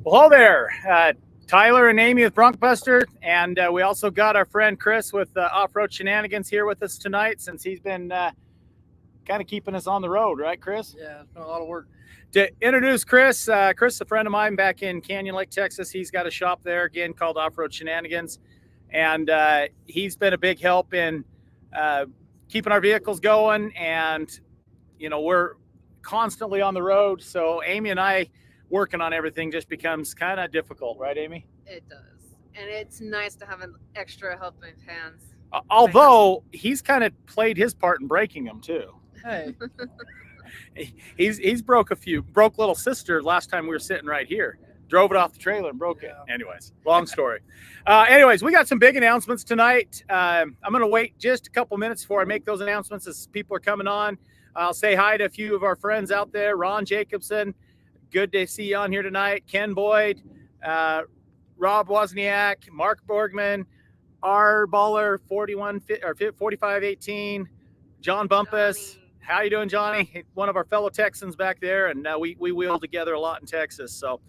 Well, hello there, Tyler and Amy with BroncBuster, and we also got our friend Chris with Off-Road Shenanigans here with us tonight, since he's been kind of keeping us on the road, right, Chris? Yeah, it's been a lot of work. To introduce Chris, Chris, a friend of mine back in Canyon Lake, Texas. He's got a shop there, again, called Off-Road Shenanigans, and he's been a big help in keeping our vehicles going, and, you know, we're constantly on the road, so Amy and I working on everything just becomes kind of difficult, right, Amy? It does, and it's nice to have an extra helping hands. Although he's kind of played his part in breaking them too. Hey, He's broke little sister last time we were sitting right here. Drove it off the trailer and broke it. Anyways, long story. Anyways, we got some big announcements tonight. I'm going to wait just a couple minutes before I make those announcements as people are coming on. I'll say hi to a few of our friends out there. Ron Jacobson, good to see you on here tonight. Ken Boyd, Rob Wozniak, Mark Borgman, R. Baller 4518, John Bumpus. Johnny. How you doing, Johnny? One of our fellow Texans back there, and we wheel together a lot in Texas. So,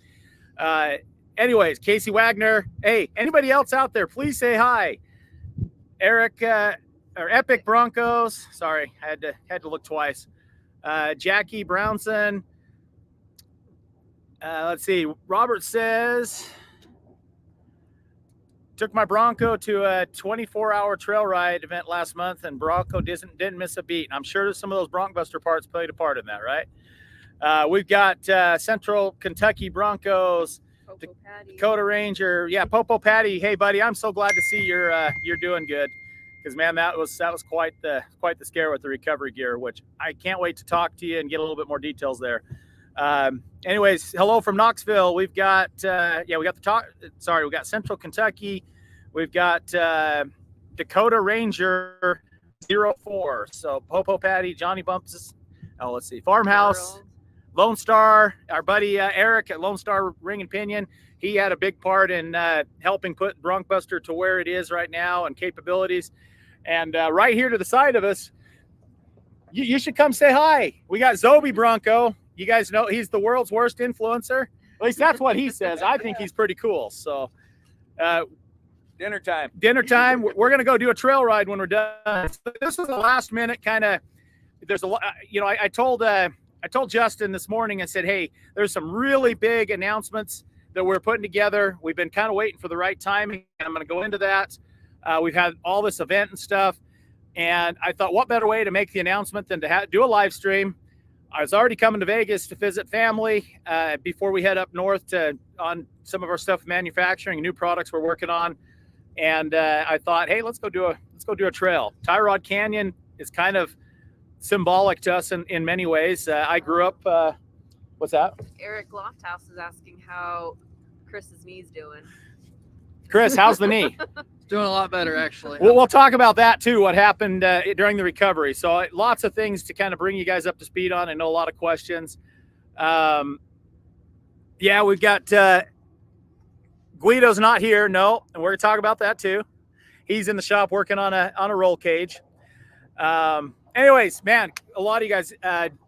anyways, Casey Wagner. Hey, anybody else out there? Please say hi. Eric or Epic Broncos. Sorry, I had to look twice. Jackie Brownson. Let's see. Robert says, took my Bronco to a 24-hour trail ride event last month, and Bronco didn't miss a beat. And I'm sure some of those BroncBuster parts played a part in that, right? We've got Central Kentucky Broncos, Dakota Ranger. Yeah, Popo Patty. Hey, buddy, I'm so glad to see you're doing good, because man, that was quite the scare with the recovery gear, which I can't wait to talk to you and get a little bit more details there. Anyways, hello from Knoxville. We've got we got Central Kentucky. We've got Dakota Ranger 04. So Popo Patty, Johnny Bumps. Oh, let's see. Farmhouse, Lone Star, our buddy Eric at Lone Star Ring and Pinion. He had a big part in helping put BroncBuster to where it is right now and capabilities. And right here to the side of us, you should come say hi. We got Zobi Bronco. You guys know he's the world's worst influencer. At least that's what he says. I think he's pretty cool. So dinner time. We're going to go do a trail ride when we're done. This was a last minute kind of, there's a lot, I told Justin this morning, I said, hey, there's some really big announcements that we're putting together. We've been kind of waiting for the right timing, and I'm going to go into that. We've had all this event and stuff, and I thought, what better way to make the announcement than to do a live stream? I was already coming to Vegas to visit family before we head up north on some of our stuff manufacturing, new products we're working on, and I thought, hey, let's go do a trail. Tie Rod Canyon is kind of symbolic to us in many ways. I grew up. What's that? Eric Lofthouse is asking how Chris's knee's doing. Chris, how's the knee? Doing a lot better, actually. We'll talk about that too, what happened during the recovery. So lots of things to kind of bring you guys up to speed on. I know a lot of questions. We've got Guido's not here, no, and we're going to talk about that too. He's in the shop working on a roll cage. Anyways, man, a lot of you guys,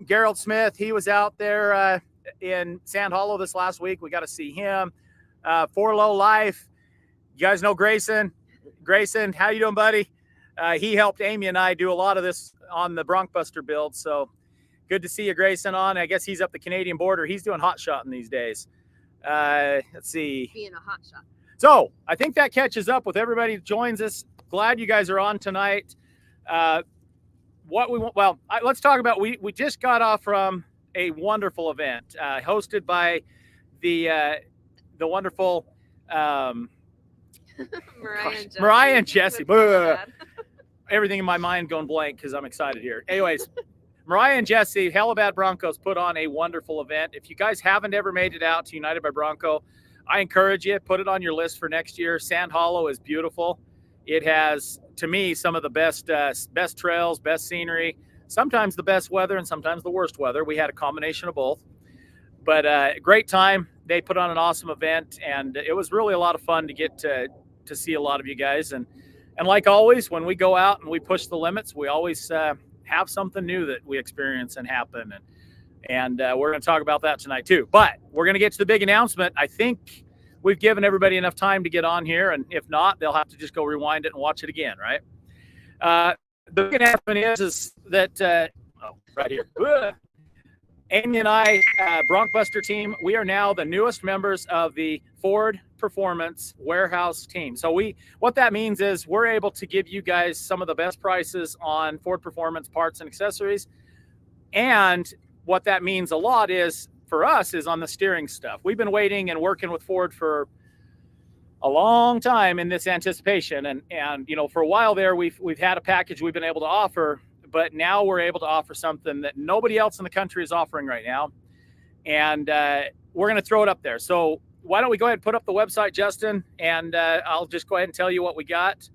Gerald Smith, he was out there in Sand Hollow this last week. We got to see him. For Low Life, you guys know Grayson. Grayson, how you doing, buddy? He helped Amy and I do a lot of this on the BroncBuster build, so good to see you, Grayson, on. I guess he's up the Canadian border. He's doing hot shotting these days. Let's see. Being a hot shot. So I think that catches up with everybody who joins us. Glad you guys are on tonight. Let's talk about, we just got off from a wonderful event hosted by the wonderful Mariah and Jesse. Everything in my mind going blank because I'm excited here. Anyways, Mariah and Jesse, Hellabad Broncos, put on a wonderful event. If you guys haven't ever made it out to United by Bronco, I encourage you, put it on your list for next year. Sand Hollow is beautiful. It has, to me, some of the best trails, best scenery, sometimes the best weather and sometimes the worst weather. We had a combination of both. But great time. They put on an awesome event, and it was really a lot of fun to get to see a lot of you guys. And like always, when we go out and we push the limits, we always have something new that we experience and happen. And we're going to talk about that tonight too. But we're going to get to the big announcement. I think we've given everybody enough time to get on here. And if not, they'll have to just go rewind it and watch it again, right? The big announcement is that, right here. Amy and I, BroncBuster team, we are now the newest members of the Ford Performance Warehouse team. So what that means is we're able to give you guys some of the best prices on Ford Performance parts and accessories. And what that means a lot is, for us, is on the steering stuff. We've been waiting and working with Ford for a long time in this anticipation. And you know, for a while there, we've had a package we've been able to offer, but now we're able to offer something that nobody else in the country is offering right now. And we're going to throw it up there. So why don't we go ahead and put up the website, Justin, and I'll just go ahead and tell you what we got.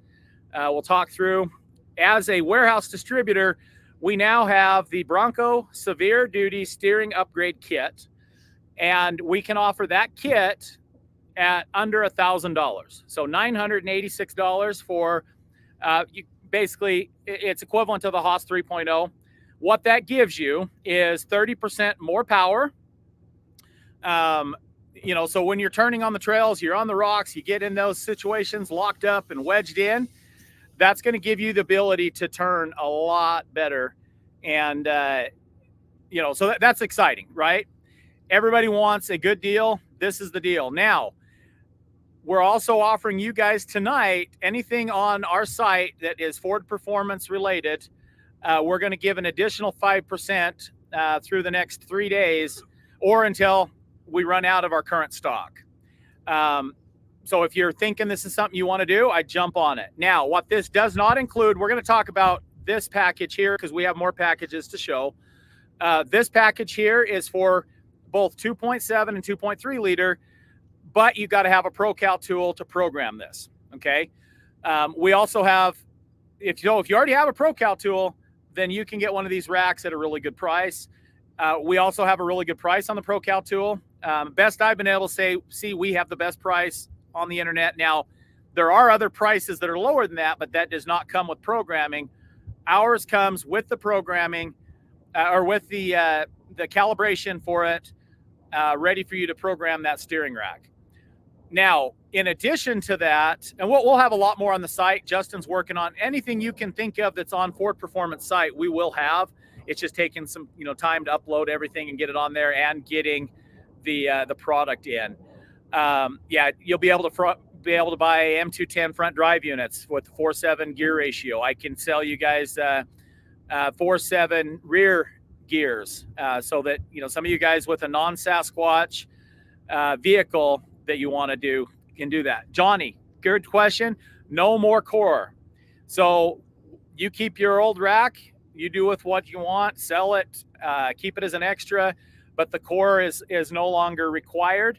We'll talk through. As a warehouse distributor, we now have the Bronco Severe Duty Steering Upgrade Kit, and we can offer that kit at under $1,000. So $986 for basically, it's equivalent to the Haas 3.0. What that gives you is 30% more power. You know, so when you're turning on the trails, you're on the rocks, you get in those situations locked up and wedged in, that's going to give you the ability to turn a lot better. And, you know, so that's exciting, right? Everybody wants a good deal. This is the deal. Now, we're also offering you guys tonight anything on our site that is Ford Performance related. We're going to give an additional 5% through the next 3 days or until we run out of our current stock. So if you're thinking this is something you want to do, I jump on it. Now, what this does not include, we're going to talk about this package here because we have more packages to show. This package here is for both 2.7 and 2.3 liter, but you've got to have a ProCal tool to program this, okay? We also have, if you already have a ProCal tool, then you can get one of these racks at a really good price. We also have a really good price on the ProCal tool. Best I've been able to see we have the best price on the internet. Now, there are other prices that are lower than that, but that does not come with programming. Ours comes with the programming or with the calibration for it, ready for you to program that steering rack. Now, in addition to that, and we'll have a lot more on the site. Justin's working on anything you can think of that's on Ford Performance site. We will have. It's just taking some time to upload everything and get it on there and getting the product in. Yeah, you'll be able to buy M210 front drive units with 4/7 gear ratio. I can sell you guys 4/7 rear gears, so that some of you guys with a non-Sasquatch vehicle that you want to do can do that. Johnny, good question. No more core. So you keep your old rack, you do with what you want, sell it, keep it as an extra, but the core is no longer required.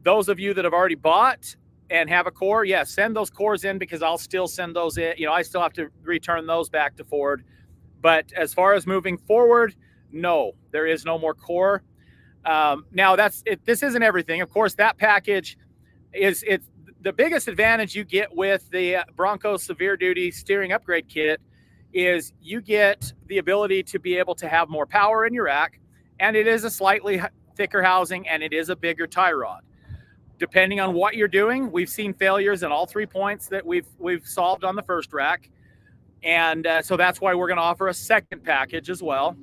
Those of you that have already bought and have a core, yes, send those cores in because I'll still send those in. I still have to return those back to Ford. But as far as moving forward, no, there is no more core. Now this isn't everything. Of course, that package it's the biggest advantage you get with the Bronco Severe Duty Steering Upgrade Kit is you get the ability to be able to have more power in your rack, and it is a slightly thicker housing and it is a bigger tie rod. Depending on what you're doing, we've seen failures in all 3 points that we've solved on the first rack, and so that's why we're going to offer a second package as well.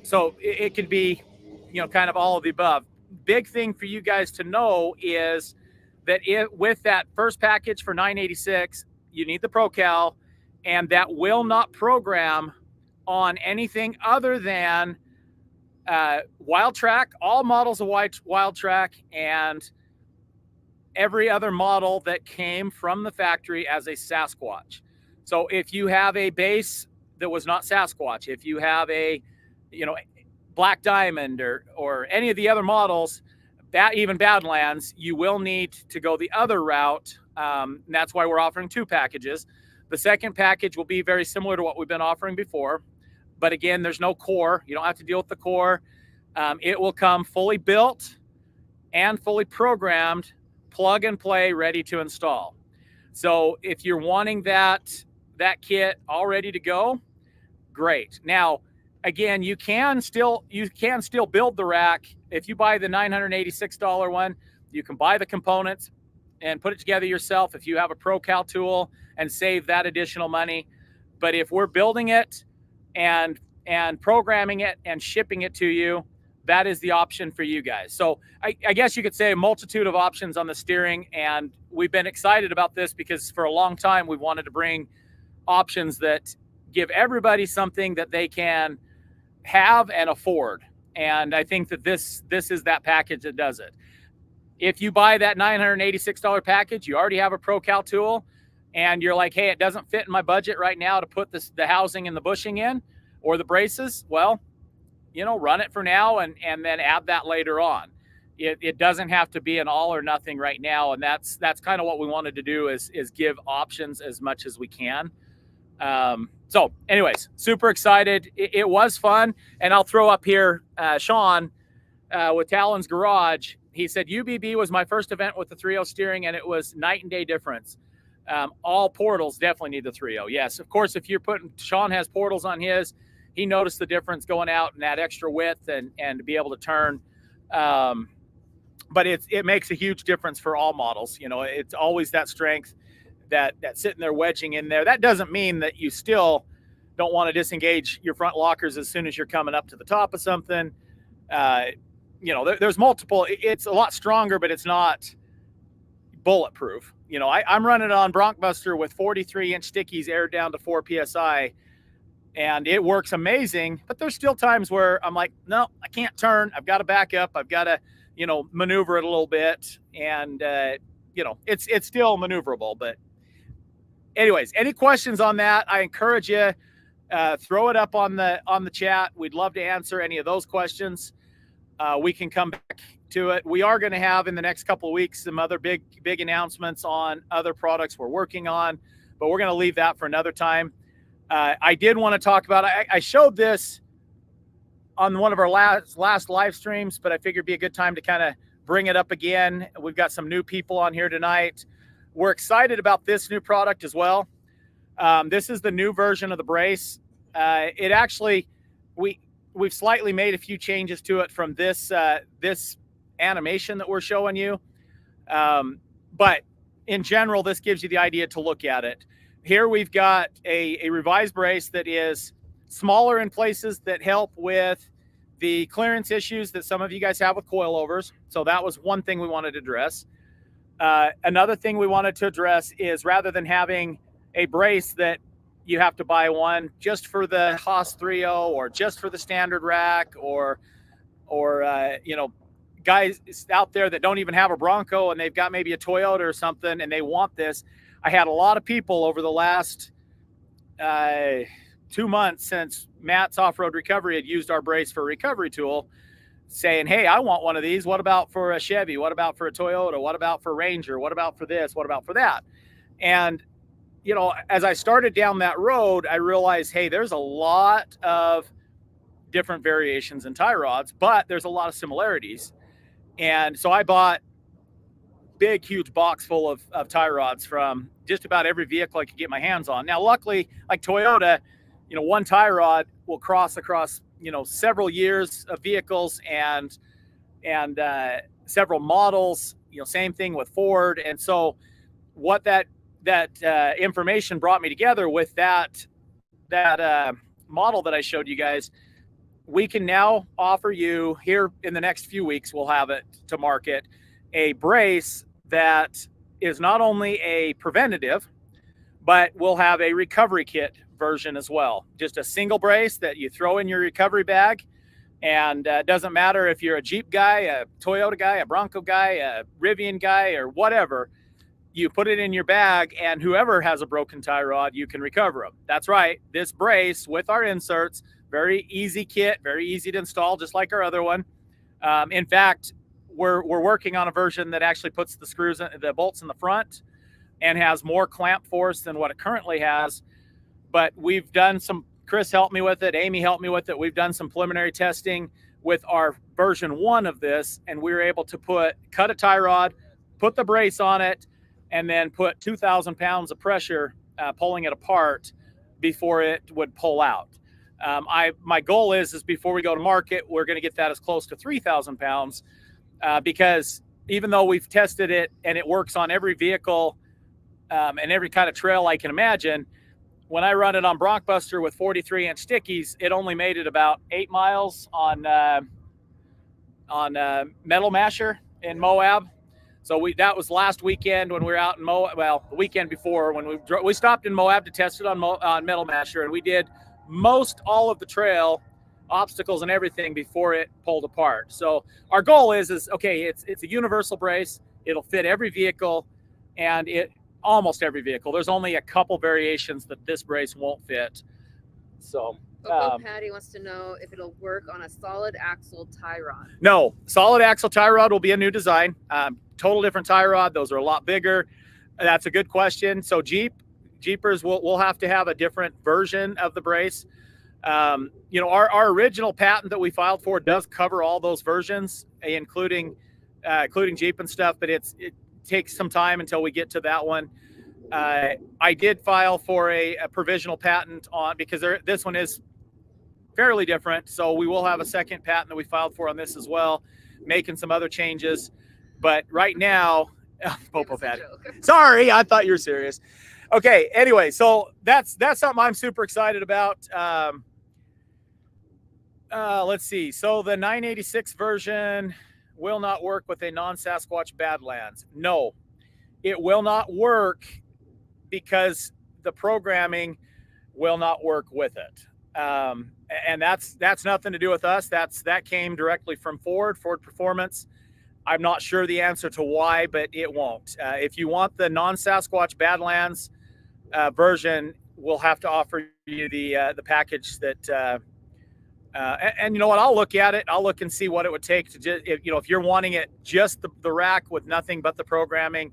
So it could be kind of all of the above. Big thing for you guys to know is that with that first package for $986, you need the ProCal, and that will not program on anything other than Wildtrak, all models of Wildtrak, and every other model that came from the factory as a Sasquatch. So if you have a base that was not Sasquatch, if you have a Black Diamond or any of the other models, even Badlands, you will need to go the other route. And that's why we're offering 2 packages. The second package will be very similar to what we've been offering before. But again, there's no core. You don't have to deal with the core. It will come fully built and fully programmed, plug and play, ready to install. So if you're wanting that kit all ready to go, great. Now, again, you can still build the rack. If you buy the $986 one, you can buy the components and put it together yourself if you have a ProCal tool and save that additional money. But if we're building it and programming it and shipping it to you, that is the option for you guys. So I guess you could say a multitude of options on the steering, and we've been excited about this because for a long time we wanted to bring options that give everybody something that they can have and afford. And I think that this is that package that does it. If you buy that $986 package, you already have a ProCal tool, and you're like, hey, it doesn't fit in my budget right now to put the housing and the bushing in or the braces. Well, run it for now and then add that later on. It doesn't have to be an all or nothing right now. And that's kind of what we wanted to do is give options as much as we can. So anyways, super excited. It was fun. And I'll throw up here, Sean, with Talon's Garage. He said, UBB was my first event with the 3.0 steering, and it was night and day difference. All portals definitely need the 3.0. Yes, of course, if you're Sean has portals on his, he noticed the difference going out and that extra width and to be able to turn. But it makes a huge difference for all models. It's always that strength that sitting there wedging in there. That doesn't mean that you still don't want to disengage your front lockers as soon as you're coming up to the top of something. There's multiple. It's a lot stronger, but it's not bulletproof. I'm running it on BroncBuster with 43-inch stickies aired down to 4 PSI, and it works amazing. But there's still times where I'm like, no, I can't turn. I've got to back up. I've got to, maneuver it a little bit. And, it's still maneuverable. But anyways, any questions on that? I encourage you, throw it up on the chat. We'd love to answer any of those questions. We can come back to it. We are going to have in the next couple of weeks some other big announcements on other products we're working on, but we're going to leave that for another time. I did want to talk about, I showed this on one of our last live streams, but I figured it'd be a good time to kind of bring it up again. We've got some new people on here tonight. We're excited about this new product as well. This is the new version of the brace. It actually, we've slightly made a few changes to it from this animation that we're showing you. But in general, this gives you the idea to look at it. Here we've got a revised brace that is smaller in places that help with the clearance issues that some of you guys have with coilovers. So that was one thing we wanted to address. Another thing we wanted to address is rather than having a brace that you have to buy one just for the Haas 3.0 or just for the standard rack or guys out there that don't even have a Bronco and they've got maybe a Toyota or something and they want this. I had a lot of people over the last 2 months since Matt's Off-Road Recovery had used our brace for a recovery tool saying, hey, I want one of these. What about for a Chevy? What about for a Toyota? What about for Ranger? What about for this? What about for that? And, as I started down that road, I realized, hey, there's a lot of different variations in tie rods, but there's a lot of similarities. And so I bought big, huge box full of tie rods from just about every vehicle I could get my hands on. Now, luckily, like Toyota, one tie rod will cross across, several years of vehicles and several models, same thing with Ford. And so what that information brought me together with that model that I showed you guys, we can now offer you here in the next few weeks, we'll have it to market, a brace that is not only a preventative, but we'll have a recovery kit version as well. Just a single brace that you throw in your recovery bag. And it doesn't matter if you're a Jeep guy, a Toyota guy, a Bronco guy, a Rivian guy, or whatever. You put it in your bag, and whoever has a broken tie rod, you can recover them. That's right. This brace with our inserts, very easy kit, very easy to install, just like our other one. In fact, we're working on a version that actually puts the bolts in the front and has more clamp force than what it currently has. But we've done Chris helped me with it, Amy helped me with it. We've done some preliminary testing with our version 1 of this, and we were able to cut a tie rod, put the brace on it, and then put 2,000 pounds of pressure pulling it apart before it would pull out. My goal is before we go to market, we're going to get that as close to 3,000 pounds because even though we've tested it and it works on every vehicle and every kind of trail I can imagine, when I run it on BroncBuster with 43-inch stickies, it only made it about 8 miles on Metal Masher in Moab. So that was last weekend when we were out in Moab. Well, the weekend before when we stopped in Moab to test it on Metal Masher, and we did most all of the trail obstacles and everything before it pulled apart. So our goal is okay, it's a universal brace. It'll fit every vehicle, and almost every vehicle. There's only a couple variations that this brace won't fit. So Patty wants to know if it'll work on a solid axle tie rod. No, solid axle tie rod will be a new design. Total different tie rod. Those are a lot bigger. That's a good question. So Jeepers will have to have a different version of the brace. Our original patent that we filed for does cover all those versions, including Jeep and stuff, but it takes some time until we get to that one. I did file for a provisional patent on because this one is fairly different. So we will have a second patent that we filed for on this as well, making some other changes. But right now, Popo Patty. Sorry, I thought you were serious. Okay, anyway, so that's something I'm super excited about. Let's see. So the 986 version will not work with a non-Sasquatch Badlands. No, it will not work because the programming will not work with it. And that's nothing to do with us. That came directly from Ford Performance. I'm not sure the answer to why, but it won't. If you want the non-Sasquatch Badlands version, we'll have to offer you the package that. And you know what? I'll look at it. I'll look and see what it would take to just if you're wanting it just the rack with nothing but the programming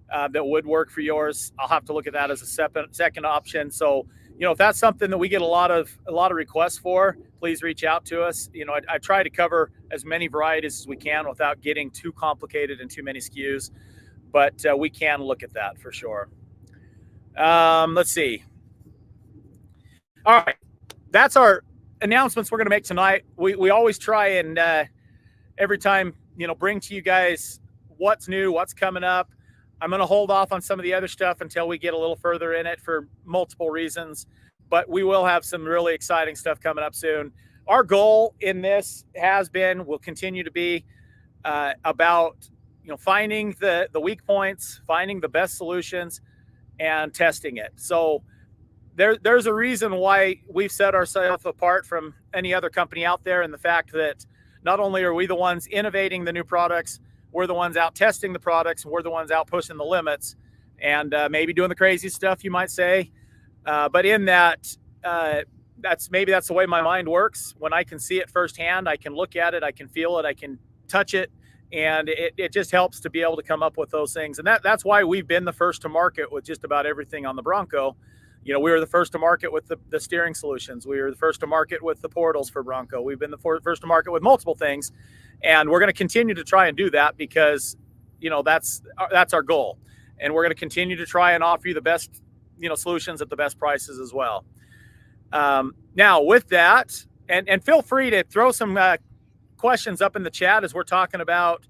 that would work for yours. I'll have to look at that as a second option. So if that's something that we get a lot of requests for, please reach out to us. I try to cover as many varieties as we can without getting too complicated and too many SKUs, but we can look at that for sure. Let's see. All right, that's our announcements we're going to make tonight. We always try and every time bring to you guys what's new, what's coming up. I'm going to hold off on some of the other stuff until we get a little further in it for multiple reasons, but we will have some really exciting stuff coming up soon. Our goal in this will continue to be about finding the weak points, finding the best solutions, and testing it. So there's a reason why we've set ourselves apart from any other company out there, and the fact that not only are we the ones innovating the new products, we're the ones out testing the products, and we're the ones out pushing the limits, and maybe doing the crazy stuff, you might say. But in that, that's the way my mind works. When I can see it firsthand, I can look at it, I can feel it, I can touch it, and it just helps to be able to come up with those things. And that's why we've been the first to market with just about everything on the Bronco. We were the first to market with the steering solutions. We were the first to market with the portals for Bronco. We've been the first to market with multiple things, and we're going to continue to try and do that because, that's our goal. And we're going to continue to try and offer you the best, solutions at the best prices as well. Now with that, and feel free to throw some questions up in the chat as we're talking about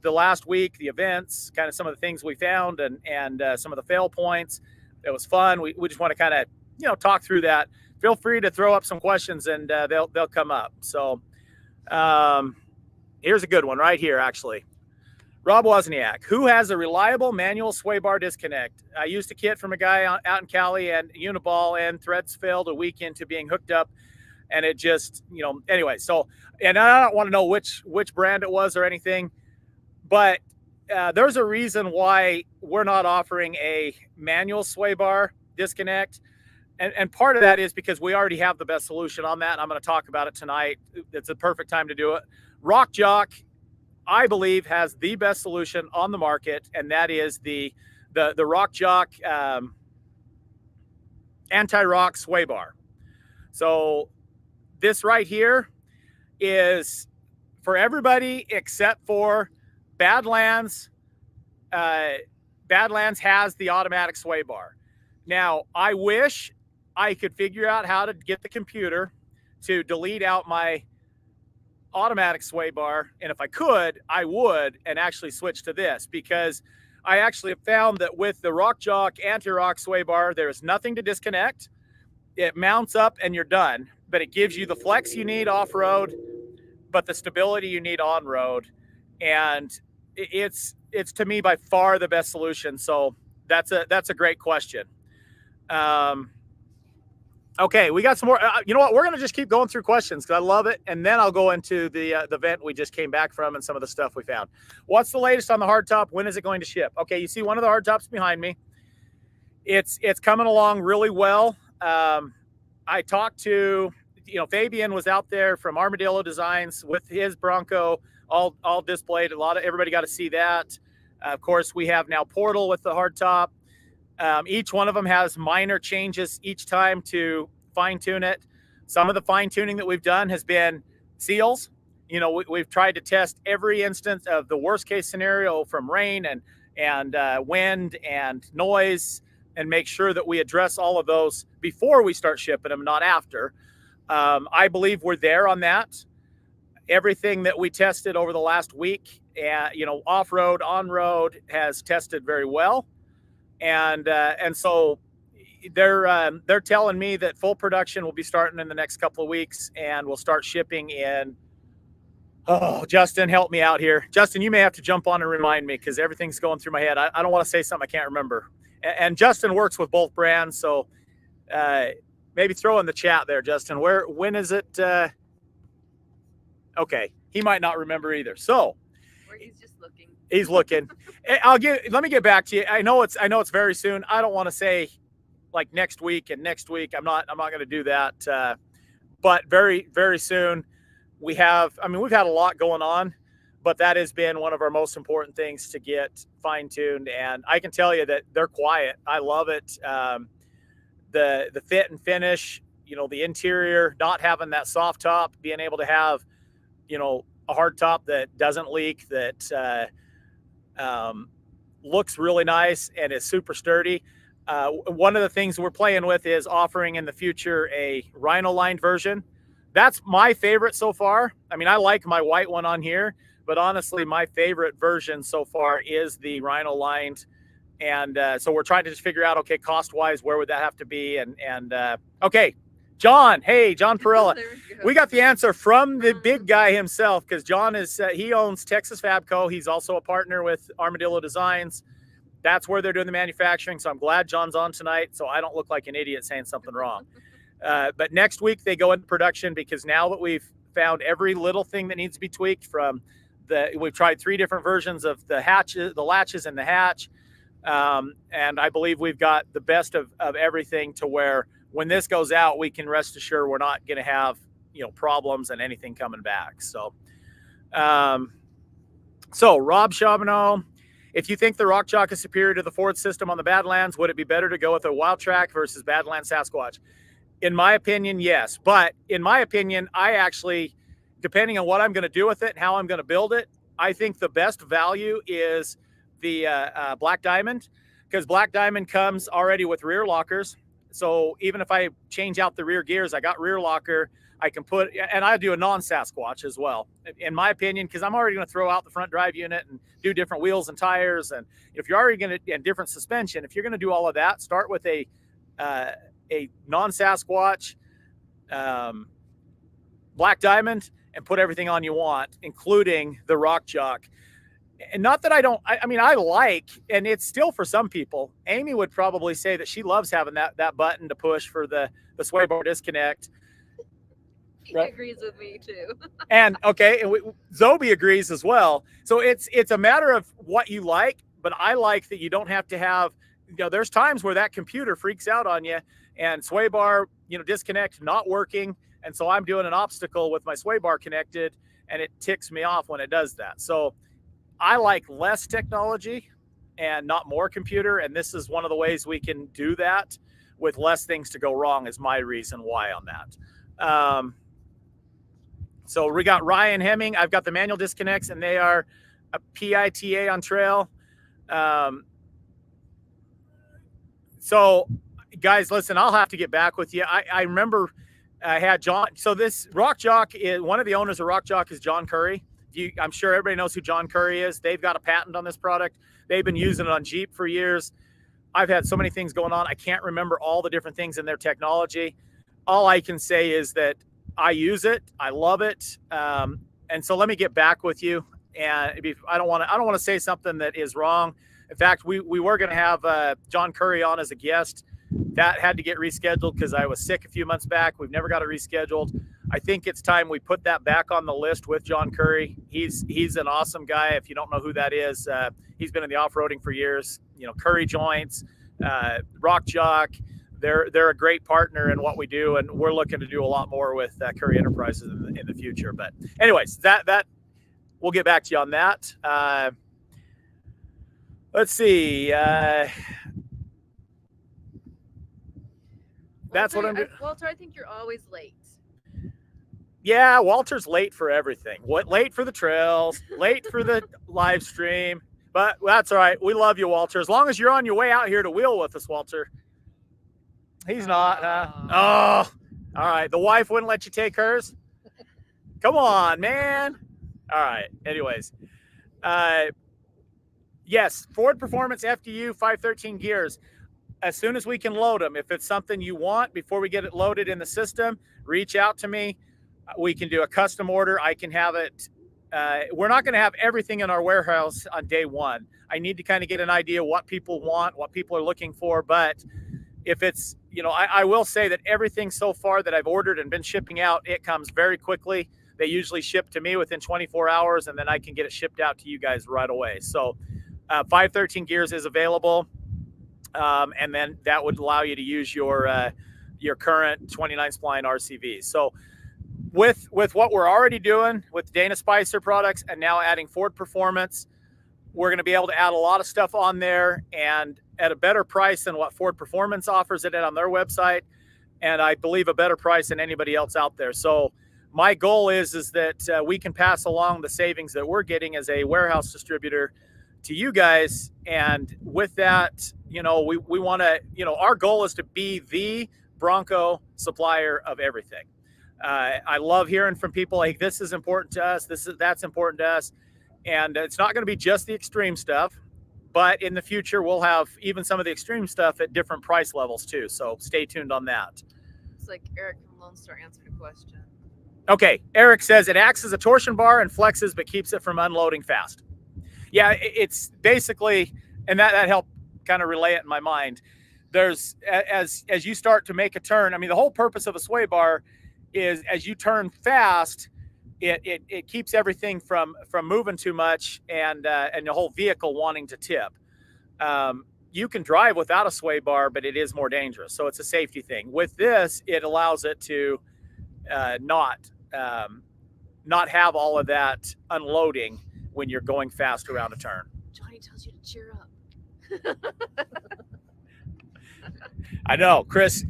the last week, the events, kind of some of the things we found, and some of the fail points. It was fun. We just want to kind of, talk through that. Feel free to throw up some questions, and they'll come up. So here's a good one right here, actually. Rob Wozniak, who has a reliable manual sway bar disconnect? I used a kit from a guy out in Cali, and Uniball and threads failed a week into being hooked up, and it just, anyway. So, and I don't want to know which brand it was or anything, but there's a reason why we're not offering a manual sway bar disconnect. And part of that is because we already have the best solution on that. And I'm going to talk about it tonight. It's a perfect time to do it. Rock Jock, I believe, has the best solution on the market, and that is the Rock Jock anti-rock sway bar. So this right here is for everybody except for Badlands. Badlands has the automatic sway bar. Now, I wish I could figure out how to get the computer to delete out my automatic sway bar, and if I could, I would, and actually switch to this, because I actually have found that with the Rock Jock anti-rock sway bar, there is nothing to disconnect. It mounts up and you're done, but it gives you the flex you need off-road, but the stability you need on-road, and it's to me by far the best solution. So that's a great question. Okay, we got some more. You know what? We're going to just keep going through questions because I love it. And then I'll go into the vent we just came back from and some of the stuff we found. What's the latest on the hardtop? When is it going to ship? Okay, you see one of the hardtops behind me. It's coming along really well. I talked to, Fabian was out there from Armadillo Designs with his Bronco all displayed. Everybody got to see that. Of course, we have now Portal with the hardtop. Each one of them has minor changes each time to fine tune it. Some of the fine tuning that we've done has been seals. We've tried to test every instance of the worst case scenario from rain and wind and noise, and make sure that we address all of those before we start shipping them, not after. I believe we're there on that. Everything that we tested over the last week, off-road, on-road, has tested very well. And so they're telling me that full production will be starting in the next couple of weeks, and we'll start shipping in. Oh, Justin, help me out here. Justin, you may have to jump on and remind me because everything's going through my head. I don't want to say something I can't remember. And Justin works with both brands, so maybe throw in the chat there, Justin. When is it? Okay, he might not remember either. So. Or he's just looking. He's looking. Let me get back to you. I know it's very soon. I don't want to say like next week and next week. I'm not going to do that. But very, very soon we've had a lot going on, but that has been one of our most important things to get fine tuned. And I can tell you that they're quiet. I love it. The fit and finish, the interior, not having that soft top, being able to have, a hard top that doesn't leak, that, looks really nice and is super sturdy. One of the things we're playing with is offering in the future a rhino lined version. That's my favorite so far. I like my white one on here, but honestly, my favorite version so far is the rhino lined. And so we're trying to just figure out, okay, cost wise, where would that have to be? And okay, John. Hey, John Perella. We got the answer from the big guy himself, because John he owns Texas Fabco. He's also a partner with Armadillo Designs. That's where they're doing the manufacturing. So I'm glad John's on tonight, so I don't look like an idiot saying something wrong. But next week they go into production, because now that we've found every little thing that needs to be tweaked we've tried 3 different versions of the latches and the hatch. And I believe we've got the best of everything, to where when this goes out, we can rest assured we're not going to have, problems and anything coming back. So, Rob Charbonneau, if you think the Rock Jock is superior to the Ford system on the Badlands, would it be better to go with a Wild Track versus Badlands Sasquatch? In my opinion, yes. But in my opinion, I actually, depending on what I'm going to do with it and how I'm going to build it, I think the best value is the Black Diamond, because Black Diamond comes already with rear lockers. So even if I change out the rear gears, I got rear locker. I can put, and I do a non-Sasquatch as well, in my opinion, because I'm already going to throw out the front drive unit and do different wheels and tires. And if you're already going to, and different suspension, if you're going to do all of that, start with a non-Sasquatch Black Diamond, and put everything on you want, including the Rock Jock. And not that I like, and it's still for some people. Amy would probably say that she loves having that button to push for the sway bar disconnect. He agrees with me too. And okay, and Zoe agrees as well. So it's a matter of what you like, but I like that you don't have to have, there's times where that computer freaks out on you, and sway bar, disconnect, not working. And so I'm doing an obstacle with my sway bar connected, and it ticks me off when it does that. So I like less technology and not more computer. And this is one of the ways we can do that with less things to go wrong, is my reason why on that. So we got Ryan Hemming. I've got the manual disconnects, and they are a PITA on trail. So guys, listen, I'll have to get back with you. I remember I had John. So this Rock Jock is one of the owners of Rock Jock is John Curry. I'm sure everybody knows who John Curry is. They've got a patent on this product. They've been using it on Jeep for years. I've had so many things going on. I can't remember all the different things in their technology. All I can say is that I use it. I love it. And so let me get back with you. And I don't want to say something that is wrong. In fact, we were going to have John Curry on as a guest. That had to get rescheduled because I was sick a few months back. We've never got it rescheduled. I think it's time we put that back on the list with John Curry. He's an awesome guy. If you don't know who that is, he's been in the off-roading for years. You know, Curry Joints, Rock Jock. They're a great partner in what we do, and we're looking to do a lot more with Curry Enterprises in the future. But anyways, that we'll get back to you on that. Let's see. That's what I'm doing. Walter, I think you're always late. Yeah, Walter's late for everything. Late for the trails, late for the live stream. But that's all right. We love you, Walter. As long as you're on your way out here to wheel with us, Walter. He's not, huh? Oh, all right. The wife wouldn't let you take hers? Come on, man. All right. Anyways. Yes, Ford Performance FDU 513 gears. As soon as we can load them, if it's something you want before we get it loaded in the system, reach out to me. We can do a custom order. I can have it. We're not going to have everything in our warehouse on day one. I need to kind of get an idea what people want, what people are looking for. But if it's, you know, I will say that everything so far that I've ordered and been shipping out, it comes very quickly. They usually ship to me within 24 hours, and then I can get it shipped out to you guys right away. So 513 gears is available. And then that would allow you to use your current 29 spline RCVs. So with what we're already doing with Dana Spicer products and now adding Ford Performance, we're going to be able to add a lot of stuff on there and at a better price than what Ford Performance offers it on their website. And I believe a better price than anybody else out there. So my goal is that we can pass along the savings that we're getting as a warehouse distributor to you guys. And with that, you know, we want to, you know, our goal is to be the Bronco supplier of everything. I love hearing from people like, this is important to us. That's important to us. And it's not going to be just the extreme stuff, but in the future, we'll have even some of the extreme stuff at different price levels too. So stay tuned on that. It's like Eric from Lone Star answered a question. Okay. Eric says it acts as a torsion bar and flexes, but keeps it from unloading fast. Yeah, it's basically, and that helped kind of relay it in my mind. There's, as you start to make a turn, I mean, the whole purpose of a sway bar is as you turn fast, it keeps everything from moving too much and the whole vehicle wanting to tip. You can drive without a sway bar, but it is more dangerous. So it's a safety thing. With this, it allows it to not have all of that unloading when you're going fast around a turn. Johnny tells you to cheer up. I know, Chris,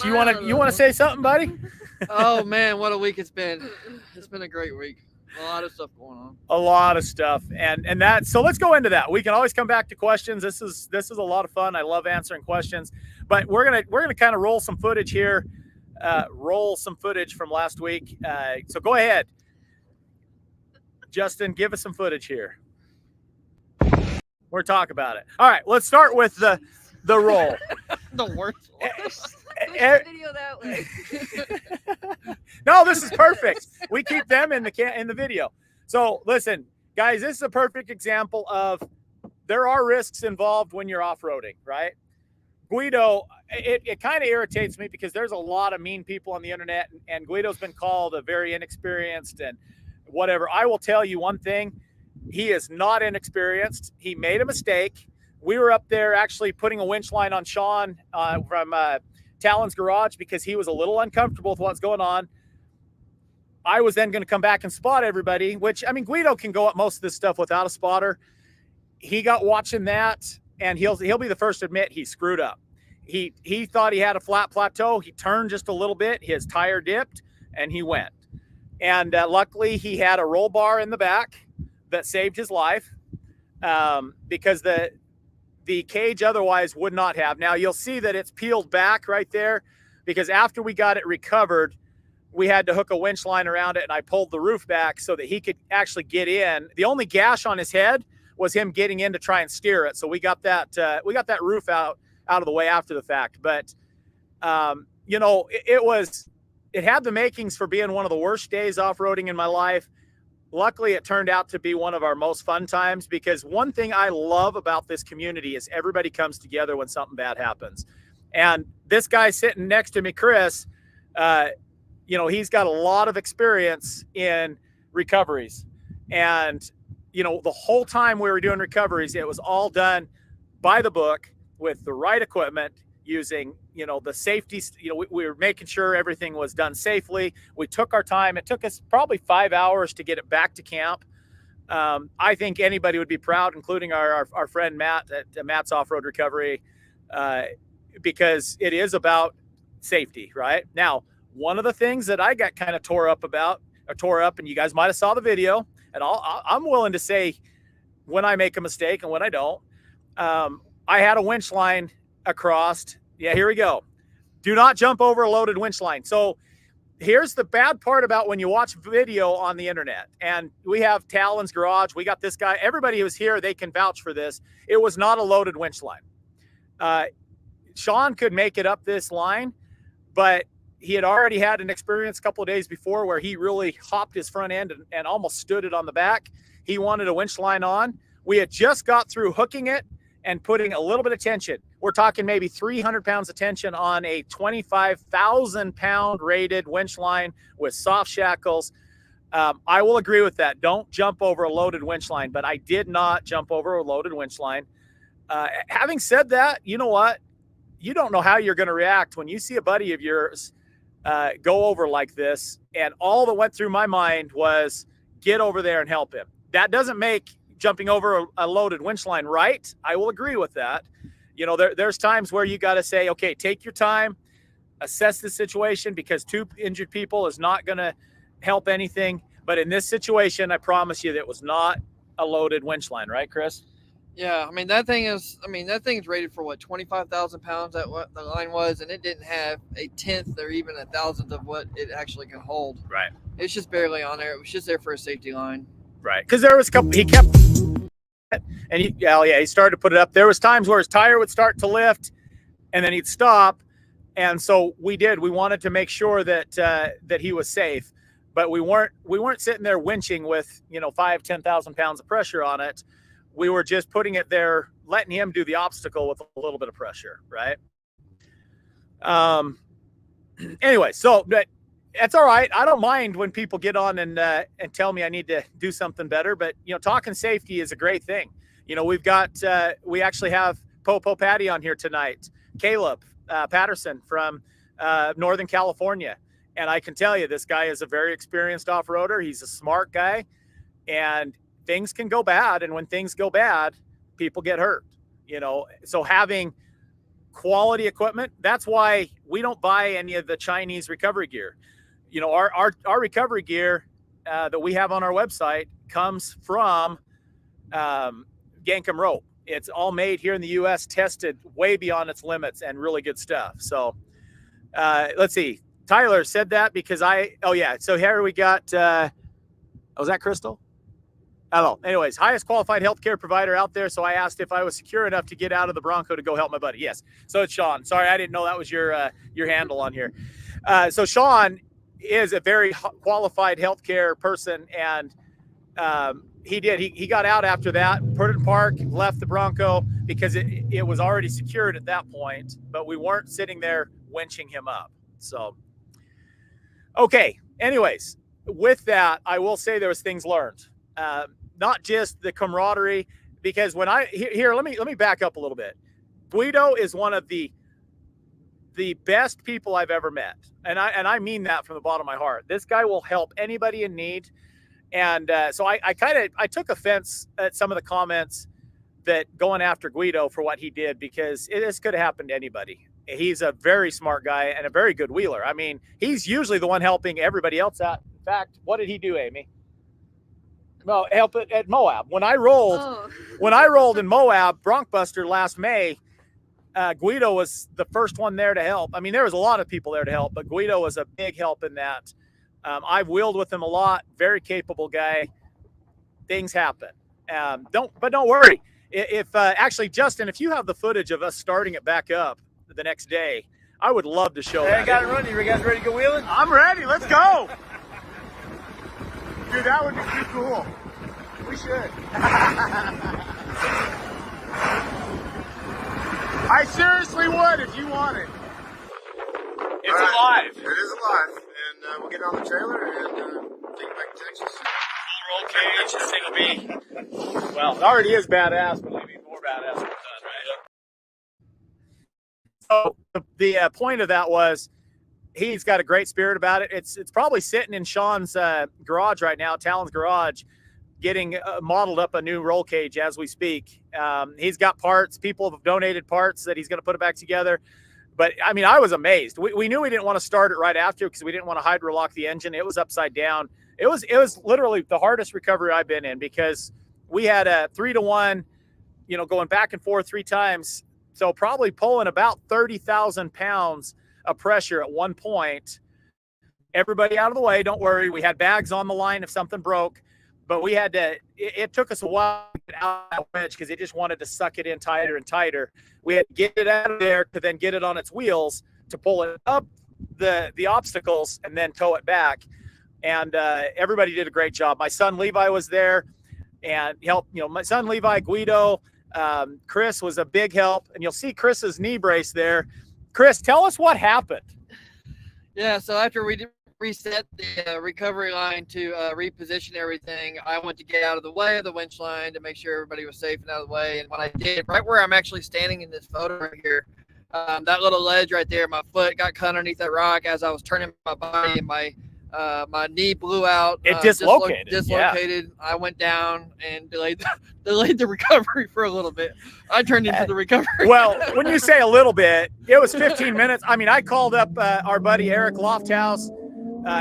you want to say something, buddy? Oh man, what a week it's been. It's been a great week. A lot of stuff going on. A lot of stuff. And that, so let's go into that. We can always come back to questions. This is a lot of fun. I love answering questions, but we're going to kind of roll some footage here. Roll some footage from last week. So go ahead, Justin, give us some footage here. We're talking about it. All right, let's start with the roll. The worst one. Push the video that way. No, this is perfect. We keep them in the video. So listen, guys, this is a perfect example of there are risks involved when you're off-roading, right? Guido, it kind of irritates me because there's a lot of mean people on the internet, and Guido's been called a very inexperienced and whatever. I will tell you one thing. He is not inexperienced. He made a mistake. We were up there actually putting a winch line on Sean from Talon's garage because he was a little uncomfortable with what's going on. I was then going to come back and spot everybody, which, I mean, Guido can go up most of this stuff without a spotter. He got watching that, and he'll be the first to admit he screwed up. He thought he had a flat plateau. He turned just a little bit. His tire dipped, and he went. And luckily, he had a roll bar in the back that saved his life because the cage otherwise would not have. Now, you'll see that it's peeled back right there because after we got it recovered, we had to hook a winch line around it, and I pulled the roof back so that he could actually get in. The only gash on his head was him getting in to try and steer it. So we got that roof out of the way after the fact. But you know, it had the makings for being one of the worst days off-roading in my life. Luckily, it turned out to be one of our most fun times, because one thing I love about this community is everybody comes together when something bad happens. And this guy sitting next to me, Chris, you know, he's got a lot of experience in recoveries. And, you know, the whole time we were doing recoveries, it was all done by the book with the right equipment, using, you know, the safety, you know, we were making sure everything was done safely. We took our time. It took us probably 5 hours to get it back to camp. I think anybody would be proud, including our friend Matt at Matt's Off-Road Recovery, because it is about safety, right? Now, one of the things that I got kind of tore up, and you guys might have saw the video, and I'm willing to say when I make a mistake and when I don't. I had a winch line across. Yeah, here we go. Do not jump over a loaded winch line. So here's the bad part about when you watch video on the internet, and we have Talon's Garage. We got this guy. Everybody who's here, they can vouch for this. It was not a loaded winch line. Sean could make it up this line, but he had already had an experience a couple of days before where he really hopped his front end and almost stood it on the back. He wanted a winch line on. We had just got through hooking it and putting a little bit of tension. We're talking maybe 300 pounds of tension on a 25,000 pound rated winch line with soft shackles. I will agree with that. Don't jump over a loaded winch line, but I did not jump over a loaded winch line. Having said that, you know what? You don't know how you're going to react when you see a buddy of yours go over like this. And all that went through my mind was get over there and help him. That doesn't make jumping over a loaded winch line right. I will agree with that. You know, there's times where you got to say, okay, take your time, assess the situation, because two injured people is not going to help anything. But in this situation, I promise you that it was not a loaded winch line, right, Chris? Yeah, I mean, that thing's rated for what, 25,000 pounds, that what the line was, and it didn't have a tenth or even a thousandth of what it actually can hold. Right. It's just barely on there. It was just there for a safety line. Right. Because there was a couple, he kept, and he started to put it up. There was times where his tire would start to lift and then he'd stop. And so we wanted to make sure that, that he was safe, but we weren't sitting there winching with, 5,000-10,000 pounds of pressure on it. We were just putting it there, letting him do the obstacle with a little bit of pressure. Right. Anyway, so that's all right. I don't mind when people get on and tell me I need to do something better, but talking safety is a great thing. We actually have Popo Patty on here tonight, Caleb Patterson from Northern California. And I can tell you, this guy is a very experienced off-roader. He's a smart guy, and things can go bad. And when things go bad, people get hurt, so having quality equipment, that's why we don't buy any of the Chinese recovery gear. Our recovery gear that we have on our website comes from Gankum Rope. It's all made here in the U.S., tested way beyond its limits, and really good stuff. So let's see. Tyler said that because so here we got, was that Crystal? Hello. Anyways, highest qualified healthcare provider out there. So I asked if I was secure enough to get out of the Bronco to go help my buddy. Yes. So it's Sean. Sorry, I didn't know that was your handle on here. So Sean is a very qualified healthcare person, and he got out after that, put it in park, left the Bronco because it was already secured at that point, but we weren't sitting there winching him up. So, okay. Anyways, with that, I will say there was things learned. Not just the camaraderie, because when let me back up a little bit. Guido is one of the best people I've ever met. And I mean that from the bottom of my heart. This guy will help anybody in need. And so I took offense at some of the comments that going after Guido for what he did, because this could have happened to anybody. He's a very smart guy and a very good wheeler. I mean, he's usually the one helping everybody else out. In fact, what did he do, Amy? Well, help it at Moab. When I rolled in Moab, BroncBuster last May, Guido was the first one there to help. I mean, there was a lot of people there to help, but Guido was a big help in that. I've wheeled with him a lot. Very capable guy. Things happen. Don't worry. If actually, Justin, if you have the footage of us starting it back up the next day, I would love to show that. I got it running. You guys ready to go wheeling? I'm ready. Let's go. Dude, that would be too cool. We should. I seriously would if you want it. It's alive. It is alive. And we'll get on the trailer and take it back to Texas. Roll cage. This thing will be, well, it already is badass, but it'll be more badass when it's done, right? So the point of that was he's got a great spirit about it. It's probably sitting in Sean's garage right now, Talon's garage, getting modeled up a new roll cage as we speak. He's got parts. People have donated parts that he's going to put it back together. But, I mean, I was amazed. We knew we didn't want to start it right after because we didn't want to hydrolock the engine. It was upside down. It was literally the hardest recovery I've been in because we had a 3-to-1, going back and forth 3 times. So probably pulling about 30,000 pounds of pressure at one point. Everybody out of the way. Don't worry. We had bags on the line if something broke. But we had to, it took us a while to get out of that wedge because it just wanted to suck it in tighter and tighter. We had to get it out of there to then get it on its wheels to pull it up the obstacles and then tow it back. And everybody did a great job. My son Levi was there and helped, my son Levi, Guido, Chris was a big help. And you'll see Chris's knee brace there. Chris, tell us what happened. Yeah, so after we reset the recovery line to reposition everything, I went to get out of the way of the winch line to make sure everybody was safe and out of the way. And when I did, right where I'm actually standing in this photo right here, that little ledge right there, my foot got cut underneath that rock as I was turning my body, and my knee blew out. It dislocated. Dislocated. Yeah. I went down and delayed the recovery for a little bit. I turned into the recovery. Well, when you say a little bit, it was 15 minutes. I mean, I called up our buddy Eric Lofthouse.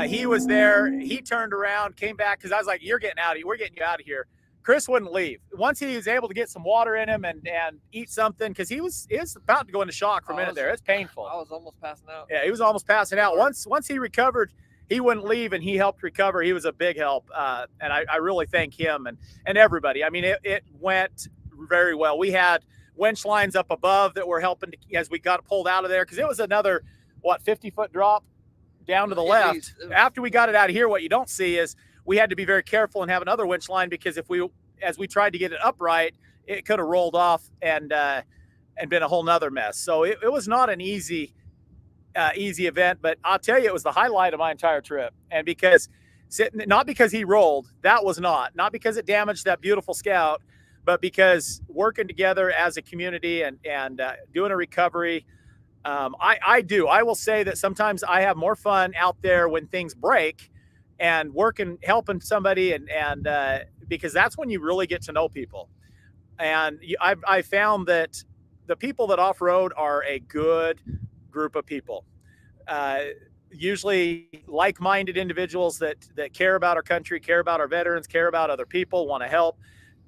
He was there. He turned around, came back because I was like, "You're getting out of here. We're getting you out of here." Chris wouldn't leave. Once he was able to get some water in him and eat something, because he was about to go into shock for a minute there. It's painful. I was almost passing out. Yeah, he was almost passing out. Once he recovered, he wouldn't leave, and he helped recover. He was a big help, and I really thank him and everybody. I mean, it went very well. We had winch lines up above that were helping as we got pulled out of there because it was another 50-foot drop down to the left. After we got it out of here, what you don't see is we had to be very careful and have another winch line because as we tried to get it upright, it could have rolled off and been a whole nother mess. So it was not an easy event, but I'll tell you, it was the highlight of my entire trip. And not because he rolled, that was not because it damaged that beautiful Scout, but because working together as a community and doing a recovery. I will say that sometimes I have more fun out there when things break and helping somebody and because that's when you really get to know people. And I found that the people that off-road are a good group of people, usually like-minded individuals that care about our country, care about our veterans, care about other people, want to help.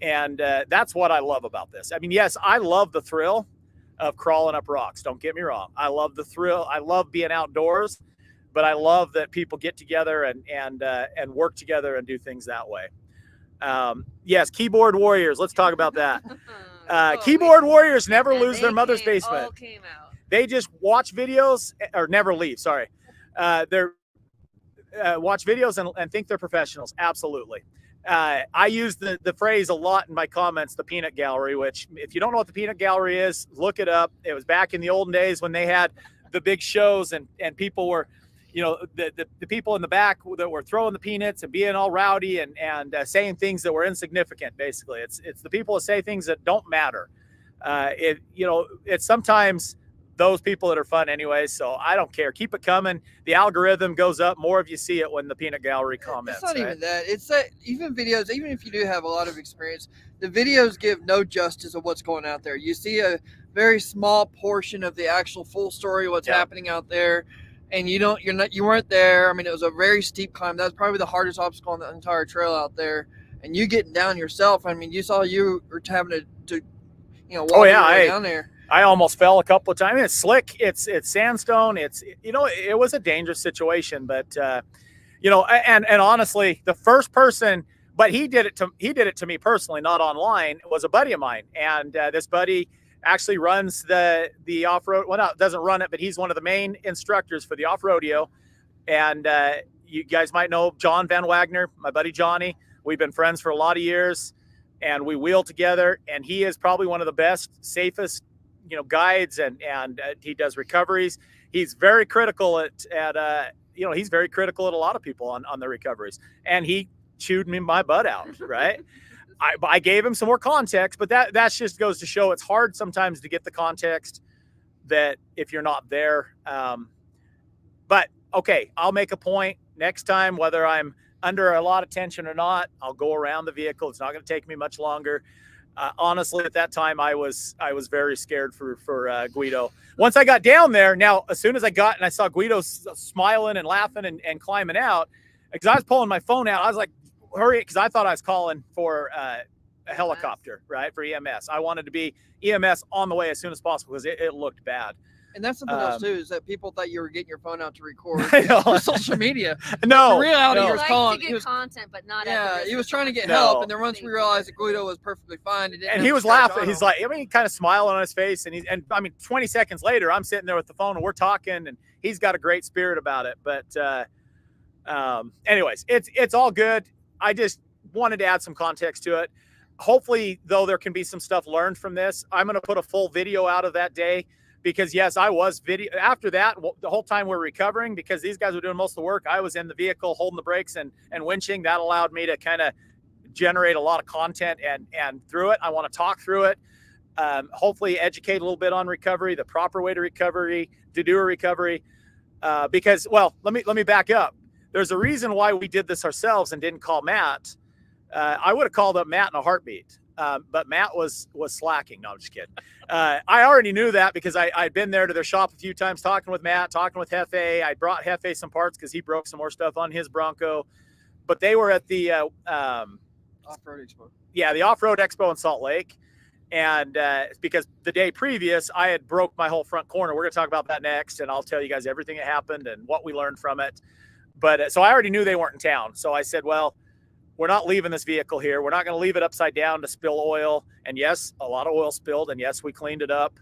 And that's what I love about this. I mean, yes, I love the thrill of crawling up rocks. Don't get me wrong. I love the thrill. I love being outdoors, but I love that people get together and work together and do things that way. Yes, keyboard warriors. Let's talk about that. Keyboard warriors never lose their mother's basement. All came out. They just watch videos or never leave. Sorry. They're watch videos and think they're professionals. Absolutely. I use the phrase a lot in my comments, the peanut gallery, which if you don't know what the peanut gallery is, look it up. It was back in the olden days when they had the big shows and people were, the people in the back that were throwing the peanuts and being all rowdy and saying things that were insignificant. Basically, it's the people that say things that don't matter. It's sometimes those people that are fun anyway, so I don't care. Keep it coming. The algorithm goes up. More of you see it when the peanut gallery comments. It's not even that. It's that even videos, even if you do have a lot of experience, the videos give no justice of what's going out there. You see a very small portion of the actual full story of what's happening out there, and you weren't there. I mean, it was a very steep climb. That was probably the hardest obstacle on the entire trail out there. And you getting down yourself. I mean, you saw you were having to walk down there. I almost fell a couple of times. I mean, it's slick. It's sandstone. It was a dangerous situation, but and honestly, the first person, but he did it to me personally, not online, was a buddy of mine. And this buddy actually runs the off-road. Well, no, doesn't run it, but he's one of the main instructors for the off-rodeo. And you guys might know John Van Wagner, my buddy Johnny. We've been friends for a lot of years, and we wheel together. And he is probably one of the best, safest, guides, and he does recoveries. He's very critical at he's very critical at a lot of people on the recoveries, and he chewed my butt out, right? I gave him some more context, but that just goes to show it's hard sometimes to get the context that if you're not there. But okay, I'll make a point next time, whether I'm under a lot of tension or not, I'll go around the vehicle. It's not going to take me much longer. Honestly, at that time, I was very scared for Guido. Once I got down there, now as soon as I saw Guido smiling and laughing and climbing out, because I was pulling my phone out, I was like, hurry, because I thought I was calling for a helicopter, right, for EMS. I wanted to be EMS on the way as soon as possible because it looked bad. And that's something else too, is that people thought you were getting your phone out to record for social media. No, in reality, He he was likes calling. to get content, but not. He was trying to get No. help, and then once we realized that Guido was perfectly fine, and he was laughing. He's like, kind of smiling on his face, and 20 seconds later, I'm sitting there with the phone and we're talking, and he's got a great spirit about it. But anyways, it's all good. I just wanted to add some context to it. Hopefully, though, there can be some stuff learned from this. I'm going to put a full video out of that day. Because yes, I was video after that the whole time we're recovering, because these guys were doing most of the work. I was in the vehicle holding the brakes and winching. That allowed me to kind of generate a lot of content and through it. I want to talk through it. Hopefully educate a little bit on recovery, the proper way to do a recovery. Because, well, let me back up. There's a reason why we did this ourselves and didn't call Matt. I would have called up Matt in a heartbeat. But Matt was slacking. No, I'm just kidding. I already knew that because I'd been there to their shop a few times, talking with Matt, talking with Hefe. I brought Hefe some parts because he broke some more stuff on his Bronco. But they were at the Off-Road Expo. Yeah, the Off-Road Expo in Salt Lake. And because the day previous, I had broke my whole front corner. We're going to talk about that next, and I'll tell you guys everything that happened and what we learned from it. But so I already knew they weren't in town. So I said, well, we're not leaving this vehicle here. We're not going to leave it upside down to spill oil. And yes, a lot of oil spilled. And yes, we cleaned it up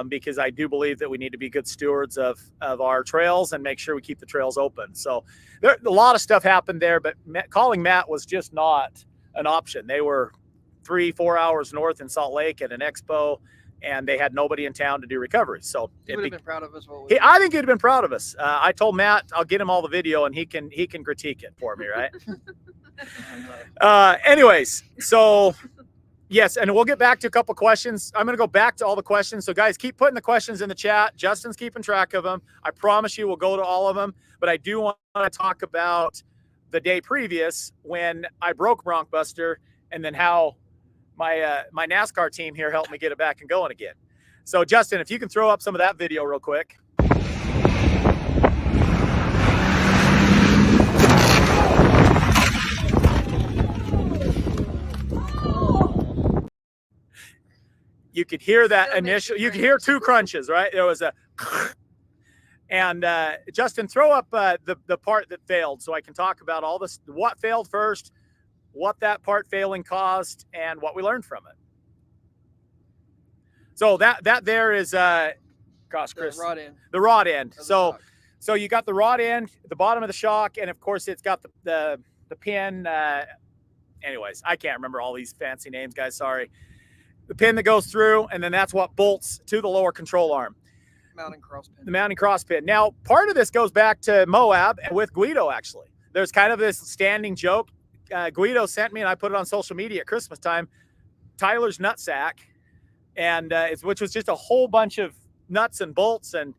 because I do believe that we need to be good stewards of our trails and make sure we keep the trails open. So a lot of stuff happened there, but calling Matt was just not an option. They were 3-4 hours north in Salt Lake at an expo, and they had nobody in town to do recovery. So he would have been proud of us. I think he'd have been proud of us. I told Matt I'll get him all the video and he can critique it for me, right? Anyways, so yes, and we'll get back to a couple questions. I'm going to go back to all the questions. So guys, keep putting the questions in the chat. Justin's keeping track of them. I promise you we'll go to all of them, but I do want to talk about the day previous when I broke BroncBuster, and then how my NASCAR team here helped me get it back and going again. So Justin, if you can throw up some of that video real quick. You could hear that initial, you could hear two crunches, right? There was a, and Justin, throw up the part that failed so I can talk about all this, what failed first, what that part failing caused, and what we learned from it. So that there is, gosh, Chris, the rod end. So you got the rod end, the bottom of the shock, and of course it's got the pin. Anyways, I can't remember all these fancy names, guys. Sorry. The pin that goes through, and then that's what bolts to the lower control arm. Mounting cross pin. The mounting cross pin. Now, part of this goes back to Moab with Guido, actually. There's kind of this standing joke. Guido sent me, and I put it on social media at Christmas time, Tyler's nutsack, and which was just a whole bunch of nuts and bolts, and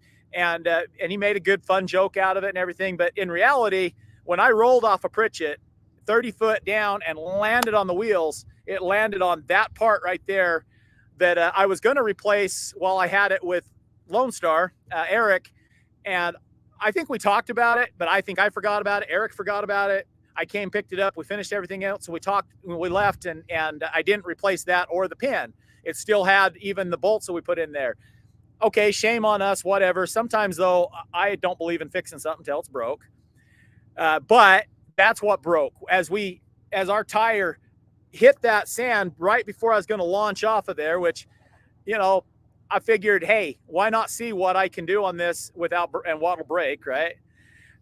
he made a good fun joke out of it and everything. But in reality, when I rolled off a Pritchett 30 foot down and landed on the wheels, it landed on that part right there that I was going to replace while I had it with Lone Star, Eric. And I think we talked about it, but I think I forgot about it. Eric forgot about it. I came, picked it up. We finished everything else. So we talked, we left, and I didn't replace that or the pin. It still had even the bolts that we put in there. Okay, shame on us, whatever. Sometimes, though, I don't believe in fixing something until it's broke. But that's what broke. As our tire hit that sand right before I was going to launch off of there, which, you know, I figured, hey, why not see what I can do on this without, and what'll break, right?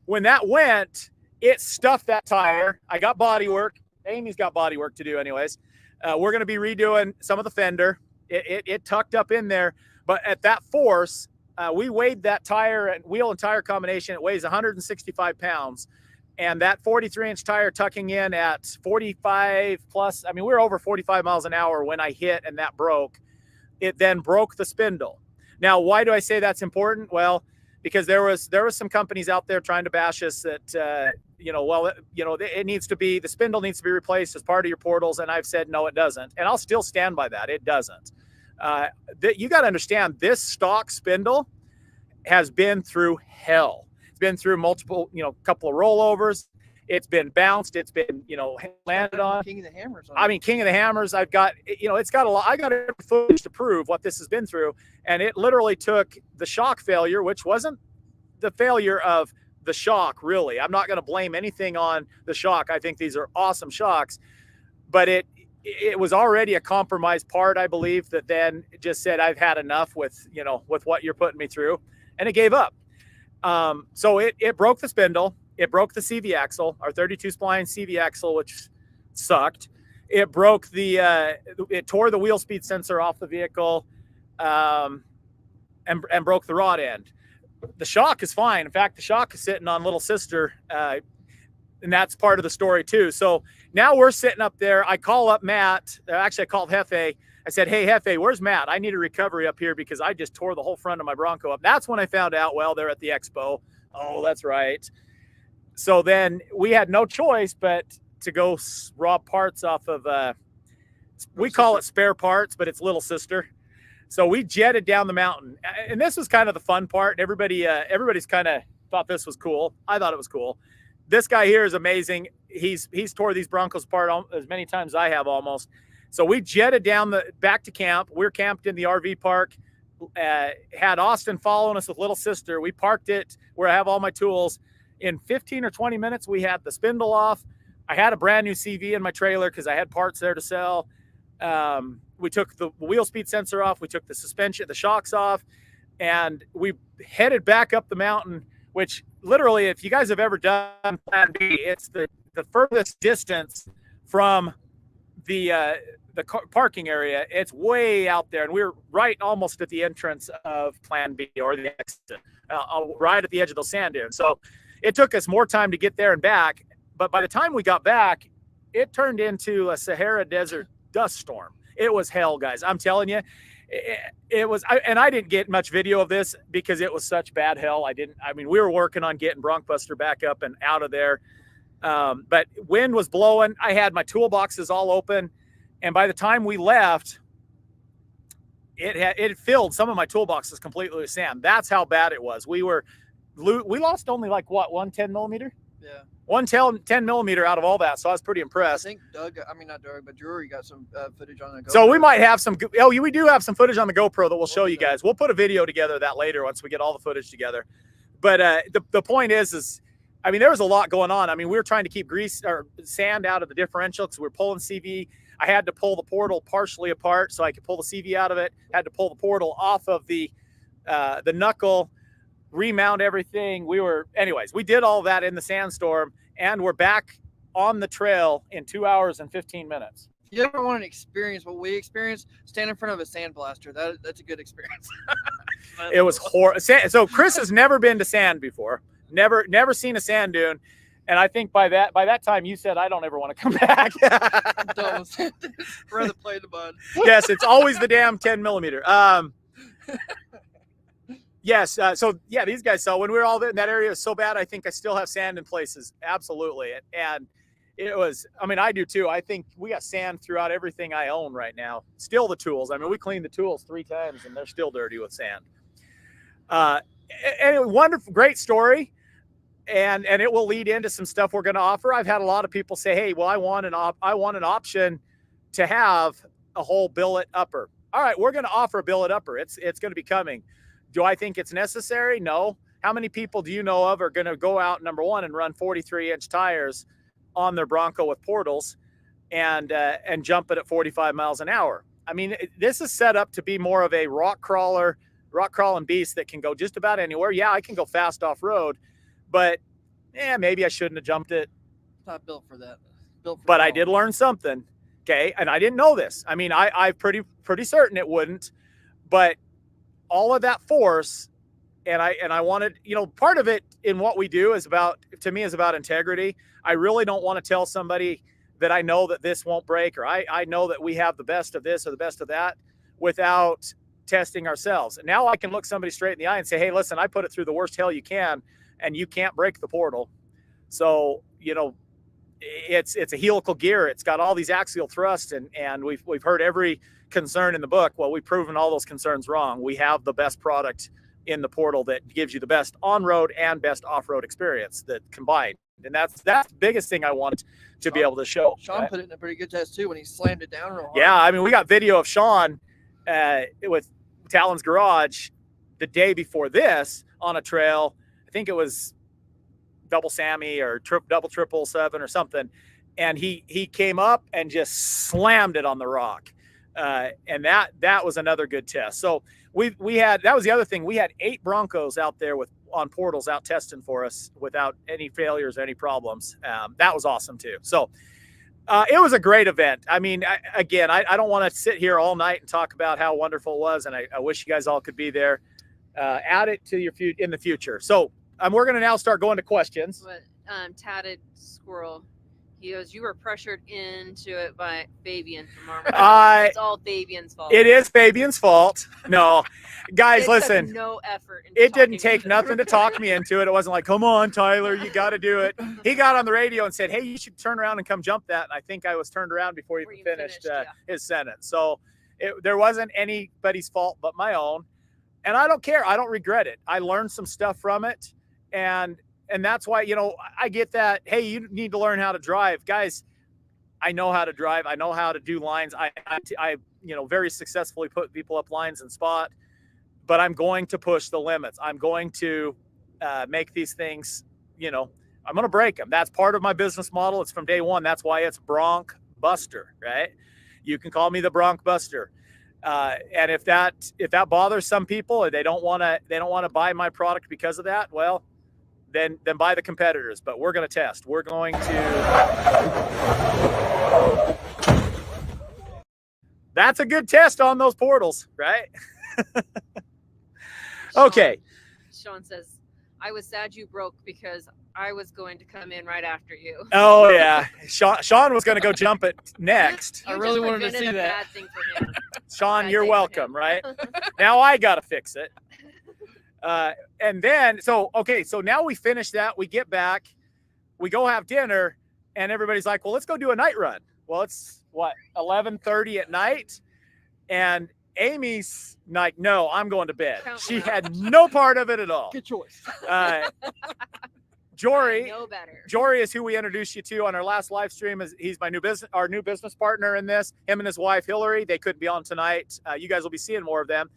When that went, it stuffed that tire. I got body work. Amy's got body work to do anyways. We're going to be redoing some of the fender. It tucked up in there, but at that force, we weighed that tire and wheel and tire combination. It weighs 165 pounds. And that 43-inch tire tucking in at 45 plus, I mean, we were over 45 miles an hour when I hit and that broke. It then broke the spindle. Now, why do I say that's important? Well, because there was some companies out there trying to bash us that, it needs to be, the spindle needs to be replaced as part of your portals. And I've said, no, it doesn't. And I'll still stand by that. It doesn't. You got to understand, this stock spindle has been through hell. It's been through multiple, couple of rollovers. It's been bounced. It's been, landed on. King of the Hammers. King of the Hammers. I've got, it's got a lot. I got footage to prove what this has been through. And it literally took the shock failure, which wasn't the failure of the shock, really. I'm not going to blame anything on the shock. I think these are awesome shocks. But it was already a compromised part, I believe, that then just said, I've had enough with what you're putting me through. And it gave up. So it broke the spindle. It broke the CV axle, our 32 spline CV axle, which sucked. It broke it tore the wheel speed sensor off the vehicle, and broke the rod end. The shock is fine. In fact, the shock is sitting on little sister, and that's part of the story too. So now we're sitting up there. I call up Matt. Actually, I called Hefe. I said, hey, Hefe, where's Matt? I need a recovery up here because I just tore the whole front of my Bronco up. That's when I found out, well, they're at the expo. Oh, that's right. So then we had no choice but to go rob parts off of, we call it spare parts, but it's little sister. So we jetted down the mountain. And this was kind of the fun part. Everybody's kind of thought this was cool. I thought it was cool. This guy here is amazing. He's tore these Broncos apart as many times as I have almost. So we jetted down back to camp. We're camped in the RV park. Had Austin following us with little sister. We parked it where I have all my tools. In 15 or 20 minutes, we had the spindle off. I had a brand new CV in my trailer because I had parts there to sell. We took the wheel speed sensor off. We took the suspension, the shocks off, and we headed back up the mountain, which literally, if you guys have ever done Plan B, it's the furthest distance from the parking area. It's way out there, and we're right almost at the entrance of Plan B, or the exit, right at the edge of those sand dunes. So it took us more time to get there and back, but by the time we got back, it turned into a Sahara Desert dust storm. It was hell, guys. I'm telling you, it was. And I didn't get much video of this because it was such bad hell. We were working on getting BroncBuster back up and out of there, but wind was blowing. I had my toolboxes all open. And by the time we left, it filled some of my toolboxes completely with sand. That's how bad it was. We lost only like what, 110 millimeter? Yeah. 110 millimeter out of all that. So I was pretty impressed. I think not Doug, but Drury got some footage on the GoPro. So we might have some. Oh, we do have some footage on the GoPro that we'll show you guys. We'll put a video together of that later once we get all the footage together. But the point is, there was a lot going on. We were trying to keep grease or sand out of the differential because we were pulling CV. I had to pull the portal partially apart so I could pull the CV out of it. Had to pull the portal off of the knuckle, remount everything. We did all that in the sandstorm, and we're back on the trail in 2 hours and 15 minutes. If you ever want to experience what we experienced, stand in front of a sandblaster. That's a good experience. It was horrible. So Chris has never been to sand before. Never seen a sand dune. And I think by that time you said, I don't ever want to come back. Rather play the mud. Yes, it's always the damn 10 millimeter. Yes. These guys saw when we were all in that area, it was so bad. I think I still have sand in places. Absolutely. And it was, I do too. I think we got sand throughout everything I own right now. Still the tools. We cleaned the tools 3 times and they're still dirty with sand. And wonderful, great story. And it will lead into some stuff we're going to offer. I've had a lot of people say, hey, well, I want an option to have a whole billet upper. all right, we're going to offer a billet upper. It's going to be coming. Do I think it's necessary? No. How many people do you know of are going to go out, number one, and run 43-inch tires on their Bronco with portals and jump it at 45 miles an hour? I mean, this is set up to be more of a rock crawling beast that can go just about anywhere. Yeah, I can go fast off road, but maybe I shouldn't have jumped it. It's not built for that. But I did learn something. Okay. And I didn't know this. I mean, I'm pretty certain it wouldn't, but all of that force. And I wanted, part of it in what we do is about integrity. I really don't want to tell somebody that I know that this won't break, or I know that we have the best of this or the best of that without testing ourselves. And now I can look somebody straight in the eye and say, hey, listen, I put it through the worst hell you can, and you can't break the portal. So, it's a helical gear. It's got all these axial thrusts, and we've heard every concern in the book. Well, we've proven all those concerns wrong. We have the best product in the portal that gives you the best on-road and best off-road experience that combined. And that's the biggest thing I want to be able to show. Sean right? put it in a pretty good test too when he slammed it down real hard. Yeah, I mean, we got video of Sean with Talon's Garage the day before this on a trail. I think it was double Sammy or double 777 or something. And he came up and just slammed it on the rock. And that was another good test. So we had, that was the other thing. We had 8 Broncos out there on portals out testing for us without any failures or any problems. That was awesome too. So it was a great event. I mean, I don't want to sit here all night and talk about how wonderful it was. And I wish you guys all could be there. Add it to in the future. So we're going to now start going to questions. But Tatted Squirrel, he goes, you were pressured into it by Fabian from Armour. It's all Fabian's fault. It is Fabian's fault. No, guys, it listen. Took no effort. It didn't take nothing to talk me into it. It wasn't like, come on, Tyler, you got to do it. He got on the radio and said, hey, you should turn around and come jump that. And I think I was turned around before he finished his sentence. So there wasn't anybody's fault but my own. And I don't care. I don't regret it. I learned some stuff from it. And that's why, I get that, hey, you need to learn how to drive. Guys, I know how to drive. I know how to do lines. I very successfully put people up lines and spot, but I'm going to push the limits. I'm going to make these things, I'm going to break them. That's part of my business model. It's from day one. That's why it's BroncBuster, right? You can call me the BroncBuster. And if that bothers some people or they don't want to buy my product because of that, well, then buy the competitors. But we're going to test. We're going to. That's a good test on those portals, right? Okay. Sean says, I was sad you broke because I was going to come in right after you. Oh, yeah. Sean was going to go jump it next. I really wanted to see that. Bad thing for him. Sean, you're welcome, right? Now I got to fix it. And then, so now we finish that. We get back, we go have dinner, and everybody's like, well, let's go do a night run. Well, it's 11:30 at night. And Amy's like, no, I'm going to bed. She had no part of it at all. Good choice. Jory is who we introduced you to on our last live stream. He's our new business partner in this. Him and his wife, Hillary, they couldn't be on tonight. You guys will be seeing more of them.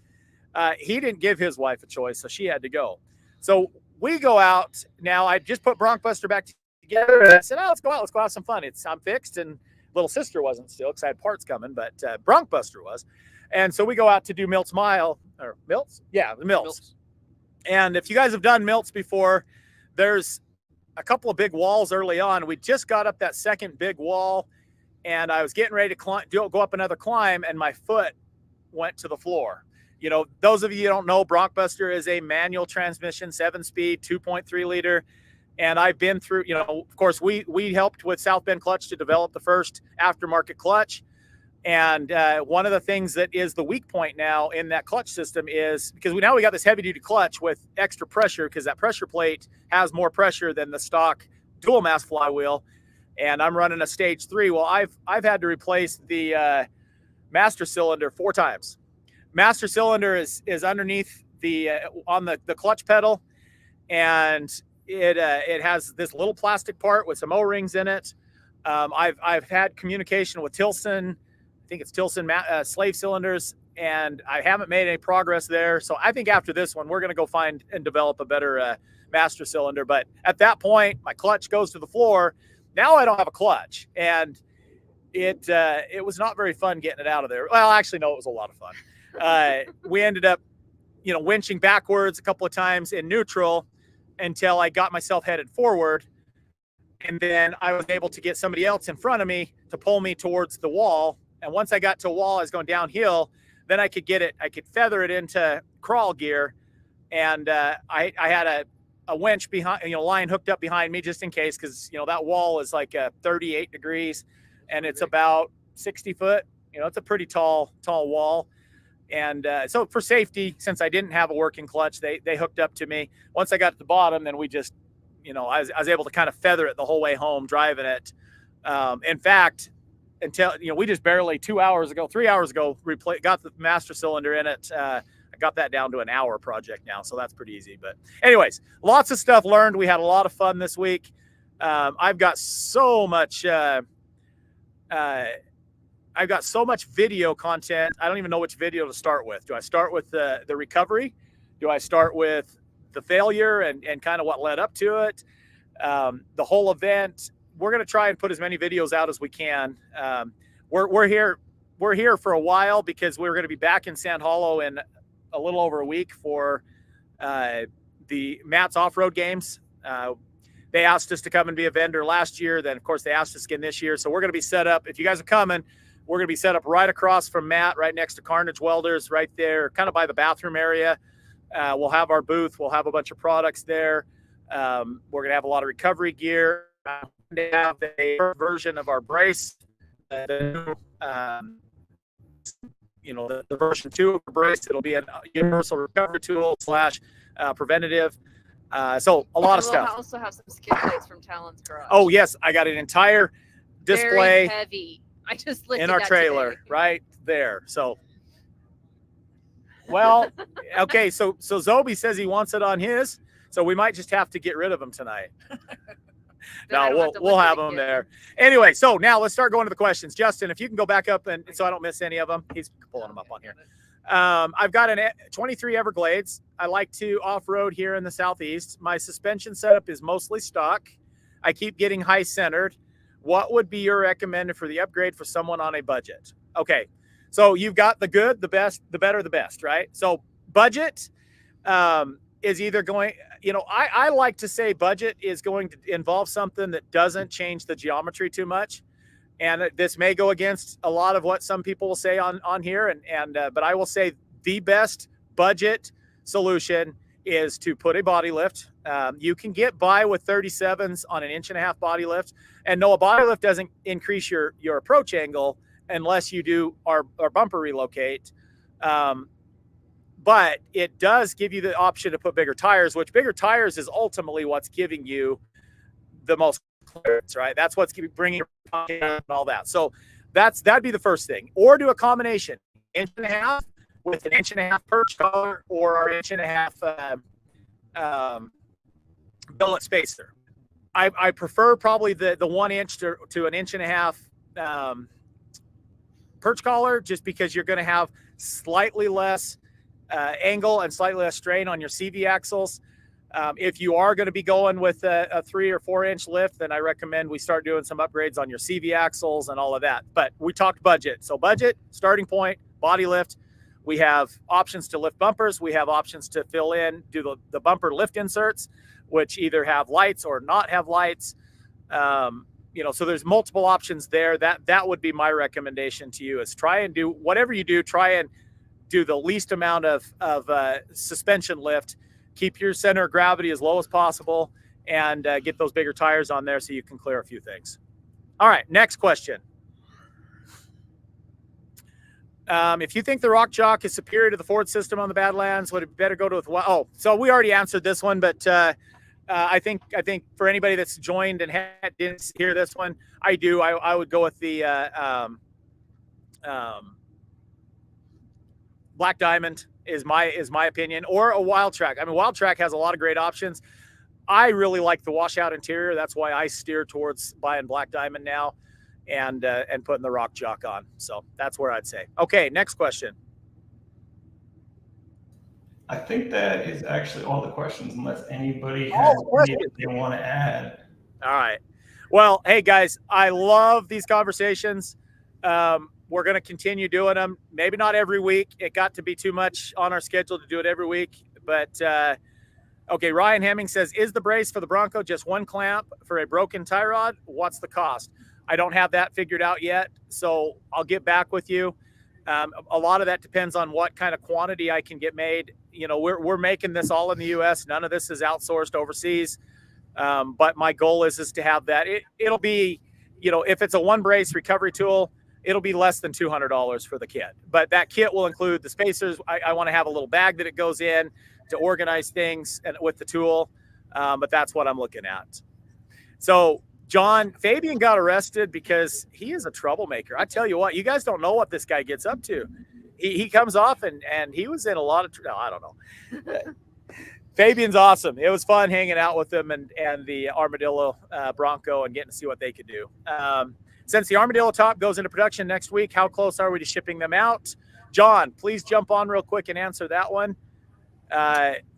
He didn't give his wife a choice, so she had to go. So we go out now. I just put BroncBuster back together. And I said, let's go out. Let's go have some fun. I'm fixed, and little sister wasn't still because I had parts coming, but BroncBuster was. And so we go out to do Milt's Mile, or Milt's? Yeah, the Milt's. And if you guys have done Milt's before, there's a couple of big walls early on. We just got up that second big wall, and I was getting ready to go up another climb, and my foot went to the floor. Those of you who don't know, BroncBuster is a manual transmission, 7-speed, 2.3 liter. And I've been through, of course, we helped with South Bend Clutch to develop the first aftermarket clutch. And one of the things that is the weak point now in that clutch system is because we got this heavy duty clutch with extra pressure because that pressure plate has more pressure than the stock dual mass flywheel. And I'm running a stage 3. Well, I've had to replace the master cylinder 4 times. Master cylinder is underneath on the clutch pedal, and it has this little plastic part with some O-rings in it. I've had communication with Tilson. I think it's Tilson slave cylinders, and I haven't made any progress there. So I think after this one, we're going to go find and develop a better master cylinder. But at that point, my clutch goes to the floor. Now I don't have a clutch, and it was not very fun getting it out of there. Well, actually, no, it was a lot of fun. We ended up, winching backwards a couple of times in neutral until I got myself headed forward. And then I was able to get somebody else in front of me to pull me towards the wall. And once I got to a wall, I was going downhill. Then I could feather it into crawl gear. And I had a winch behind, line hooked up behind me just in case, because, that wall is like 38 degrees and it's about 60 foot. It's a pretty tall wall. And so for safety, since I didn't have a working clutch, they hooked up to me. Once I got to the bottom, then we just, I was able to kind of feather it the whole way home driving it. In fact, until, we just barely 3 hours ago, got the master cylinder in it. I got that down to an hour project now. So that's pretty easy. But anyways, lots of stuff learned. We had a lot of fun this week. I've got so much video content. I don't even know which video to start with. Do I start with the recovery? Do I start with the failure and kind of what led up to it? The whole event. We're going to try and put as many videos out as we can. We're here for a while because we're going to be back in Sand Hollow in a little over a week for the Matt's off-road games. They asked us to come and be a vendor last year. Then, of course, they asked us again this year. So we're going to be set up. If you guys are coming, we're going to be set up right across from Matt, right next to Carnage Welders, right there, kind of by the bathroom area. We'll have our booth. We'll have a bunch of products there. We're going to have a lot of recovery gear. They have a version of our brace, the version 2 of the brace. It'll be a universal recovery tool / preventative. So a lot of stuff. We'll also have some skid plates from Talon's Garage. Oh, yes. I got an entire display. Very heavy. I just lifted in our trailer today. right there. So, well, okay. So Zobi says he wants it on his, so we might just have to get rid of him tonight. No, we'll have him there. Anyway, so now let's start going to the questions. Justin, if you can go back up and so I don't miss any of them. He's pulling them up on here. I've got an 23 Everglades. I like to off-road here in the Southeast. My suspension setup is mostly stock. I keep getting high centered. What would be your recommended for the upgrade for someone on a budget? Okay, so you've got the good, the best, the better, the best, right? So budget is either going, I like to say budget is going to involve something that doesn't change the geometry too much. And this may go against a lot of what some people will say on here. But I will say the best budget solution is to put a body lift. You can get by with 37s on an 1.5-inch body lift. And no, a body lift doesn't increase your approach angle unless you do our bumper relocate. But it does give you the option to put bigger tires, which bigger tires is ultimately what's giving you the most clearance, right? That's what's bringing and all that. So that'd be the first thing. Or do a combination, 1.5 with an 1.5 perch collar or our 1.5 billet spacer. I prefer probably the 1 inch to an 1.5 perch collar, just because you're going to have slightly less angle and slightly less strain on your CV axles. If you are going to be going with a 3 or 4 inch lift, then I recommend we start doing some upgrades on your CV axles and all of that. But we talked budget. So budget, starting point, body lift. We have options to lift bumpers. We have options to fill in, do the bumper lift inserts, which either have lights or not have lights. So there's multiple options there. That would be my recommendation to you, is try and do whatever you do, try and do the least amount of suspension lift. Keep your center of gravity as low as possible, and get those bigger tires on there so you can clear a few things. All right, next question. If you think the Rock Jock is superior to the Ford system on the Badlands, would it better go to so we already answered this one, but I think for anybody that's joined and didn't hear this one, I would go with the Black Diamond is my opinion, or a Wild Track. I mean, Wild Track has a lot of great options. I really like the washout interior. That's why I steer towards buying Black Diamond now, and putting the Rock Jock on. So that's where I'd say. Okay, next question. I think that is actually all the questions, unless anybody has anything they want to add. All right. Well, hey guys, I love these conversations. We're going to continue doing them. Maybe not every week. It got to be too much on our schedule to do it every week. But okay, Ryan Hemming says, is the brace for the Bronco just one clamp for a broken tie rod? What's the cost? I don't have that figured out yet, so I'll get back with you. A lot of that depends on what kind of quantity I can get made. You know, we're making this all in the U.S. None of this is outsourced overseas. But my goal is to have that. It'll be, you know, if it's a one brace recovery tool, it'll be less than $200 for the kit. But that kit will include the spacers. I want to have a little bag that it goes in to organize things and with the tool. But that's what I'm looking at. So, John, Fabian got arrested because he is a troublemaker. I tell you what, you guys don't know what this guy gets up to. He comes off and he was in a lot of I don't know. Fabian's awesome. It was fun hanging out with him and the Armadillo Bronco and getting to see what they could do. Since the Armadillo top goes into production next week, how close are we to shipping them out? John, please jump on real quick and answer that one.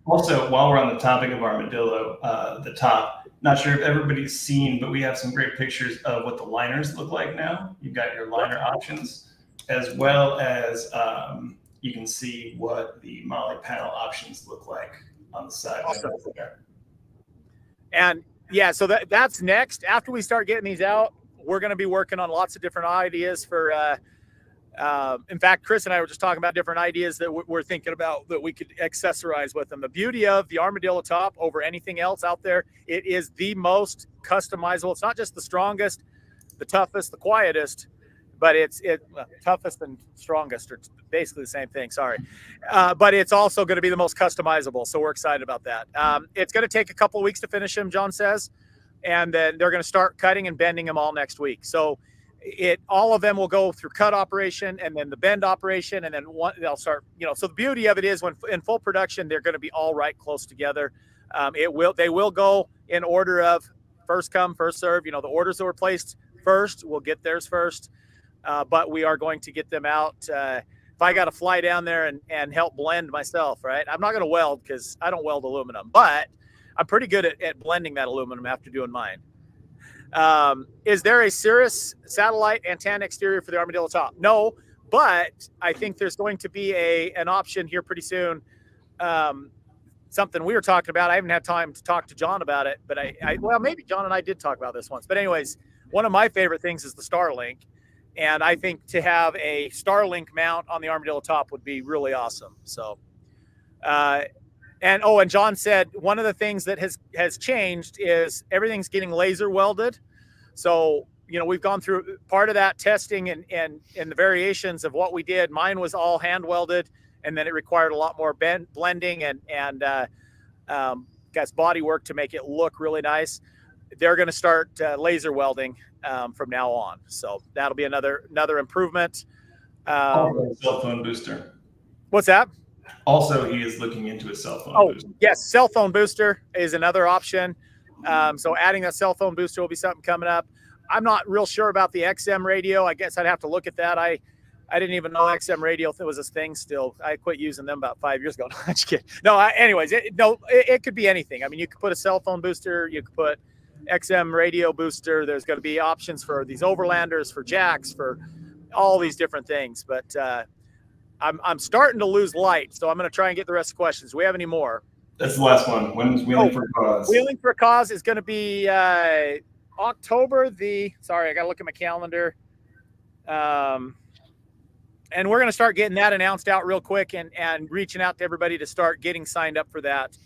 Also, while we're on the topic of Armadillo, the top, not sure if everybody's seen, but we have some great pictures of what the liners look like now. You've got your liner options, as well as you can see what the Molly panel options look like on the side. Awesome. And yeah, so that's next. After we start getting these out, we're going to be working on lots of different ideas for, in fact, Chris and I were just talking about different ideas that we're thinking about that we could accessorize with them. The beauty of the Armadillo top over anything else out there, it is the most customizable. It's not just the strongest, the toughest, the quietest, but it's toughest and strongest are basically the same thing. Sorry. But it's also going to be the most customizable. So we're excited about that. It's going to take a couple of weeks to finish them, John says, and then they're going to start cutting and bending them all next week. So all of them will go through cut operation and then the bend operation. And then they'll start, you know, so the beauty of it is when in full production, they're going to be all right close together. They will go in order of first come, first serve. You know, the orders that were placed first, we'll get theirs first. But we are going to get them out. If I got to fly down there and help blend myself, right? I'm not going to weld because I don't weld aluminum, but I'm pretty good at blending that aluminum after doing mine. Is there a Cirrus satellite antenna exterior for the Armadillo top? No, but I think there's going to be an option here pretty soon. Something we were talking about. I haven't had time to talk to John about it, but well, maybe John and I did talk about this once. But anyways, one of my favorite things is the Starlink. And I think to have a Starlink mount on the Armadillo top would be really awesome. So, and John said one of the things that has changed is everything's getting laser welded. So, you know, we've gone through part of that testing and the variations of what we did. Mine was all hand welded, and then it required a lot more blending and guys body work to make it look really nice. They're going to start laser welding from now on, so that'll be another improvement. Cell phone booster. What's that? Also, he is looking into a cell phone booster. Yes, cell phone booster is another option. So adding a cell phone booster will be something coming up. I'm not real sure about the XM radio. I guess I'd have to look at that. I didn't even know XM radio was a thing still. I quit using them about 5 years ago. No, I'm just kidding. No, anyways, it could be anything. I mean, you could put a cell phone booster. You could put XM radio booster. There's going to be options for these overlanders, for jacks, for all these different things. But I'm starting to lose light, so I'm going to try and get the rest of the questions. Do we have any more? That's the last one. When's Wheeling for a Cause? Wheeling for a Cause is going to be October sorry, I got to look at my calendar. And we're going to start getting that announced out real quick and reaching out to everybody to start getting signed up for that.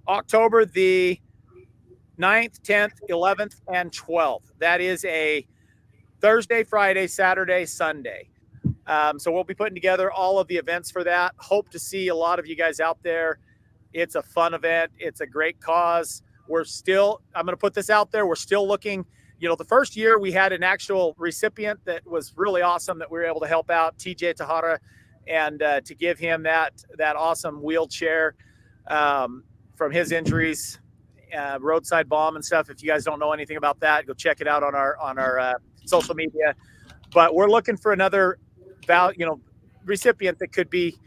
October the 9th, 10th, 11th, and 12th. That is a Thursday, Friday, Saturday, Sunday. So we'll be putting together all of the events for that. Hope to see a lot of you guys out there. It's a fun event. It's a great cause. I'm going to put this out there. We're still looking. You know, the first year we had an actual recipient that was really awesome that we were able to help out, TJ Tahara, and to give him that awesome wheelchair from his injuries, roadside bomb and stuff. If you guys don't know anything about that, go check it out on our social media. But we're looking for another recipient that could be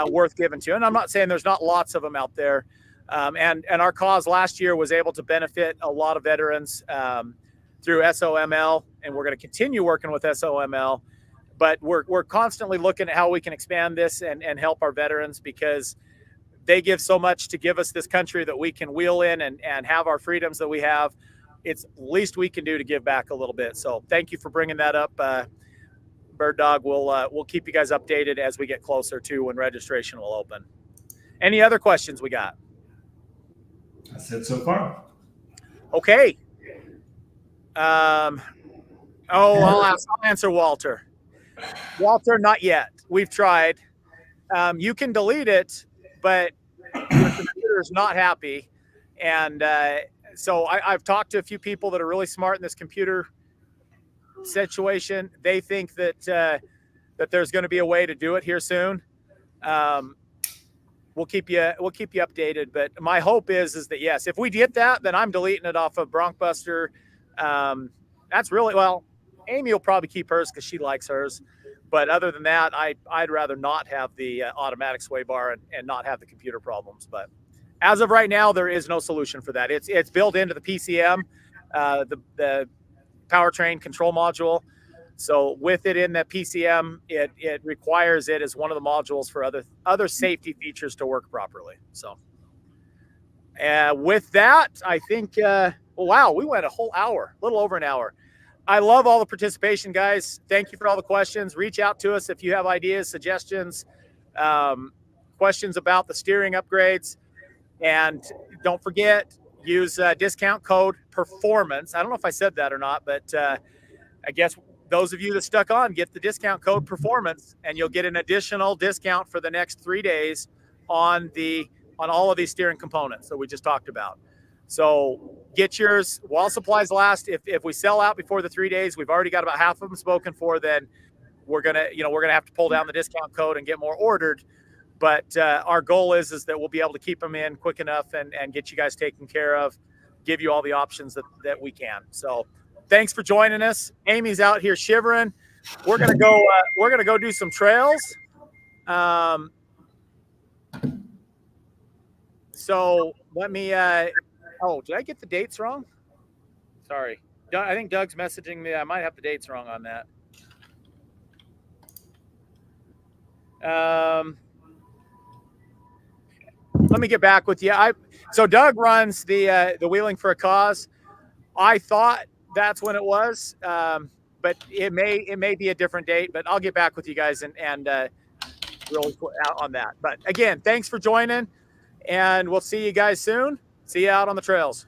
worth giving to. And I'm not saying there's not lots of them out there. And our cause last year was able to benefit a lot of veterans through SOML, and we're going to continue working with SOML. But we're constantly looking at how we can expand this and help our veterans, because they give so much to give us this country that we can wheel in and have our freedoms that we have. It's least we can do to give back a little bit. So thank you for bringing that up, Bird Dog. We'll keep you guys updated as we get closer to when registration will open. Any other questions we got? That's it so far. Okay. I'll answer Walter. Walter, not yet. We've tried. You can delete it, but your computer is not happy. And so I've talked to a few people that are really smart in this computer situation. They think that there's going to be a way to do it here soon. We'll keep you updated. But my hope is that yes, if we get that, then I'm deleting it off of BroncBuster. That's really, well, Amy will probably keep hers because she likes hers. But other than that, I'd rather not have the automatic sway bar and not have the computer problems. But as of right now, there is no solution for that. It's built into the PCM, the powertrain control module. So with it in the PCM, it requires it as one of the modules for other safety features to work properly. So with that, I think, wow, we went a whole hour, a little over an hour. I love all the participation, guys. Thank you for all the questions. Reach out to us if you have ideas, suggestions, questions about the steering upgrades. And don't forget, use discount code PERFORMANCE. I don't know if I said that or not, but I guess those of you that stuck on, get the discount code PERFORMANCE, and you'll get an additional discount for the next 3 days on all of these steering components that we just talked about. So get yours while supplies last. If we sell out before the 3 days, we've already got about half of them spoken for, then we're gonna have to pull down the discount code and get more ordered. But our goal is that we'll be able to keep them in quick enough and get you guys taken care of, give you all the options that we can. So thanks for joining us. Amy's out here shivering. We're gonna go do some trails. So let me. Oh, did I get the dates wrong? Sorry. I think Doug's messaging me. I might have the dates wrong on that. Let me get back with you. So Doug runs the Wheeling for a Cause. I thought that's when it was, but it may be a different date. But I'll get back with you guys and really out on that. But again, thanks for joining, and we'll see you guys soon. See you out on the trails.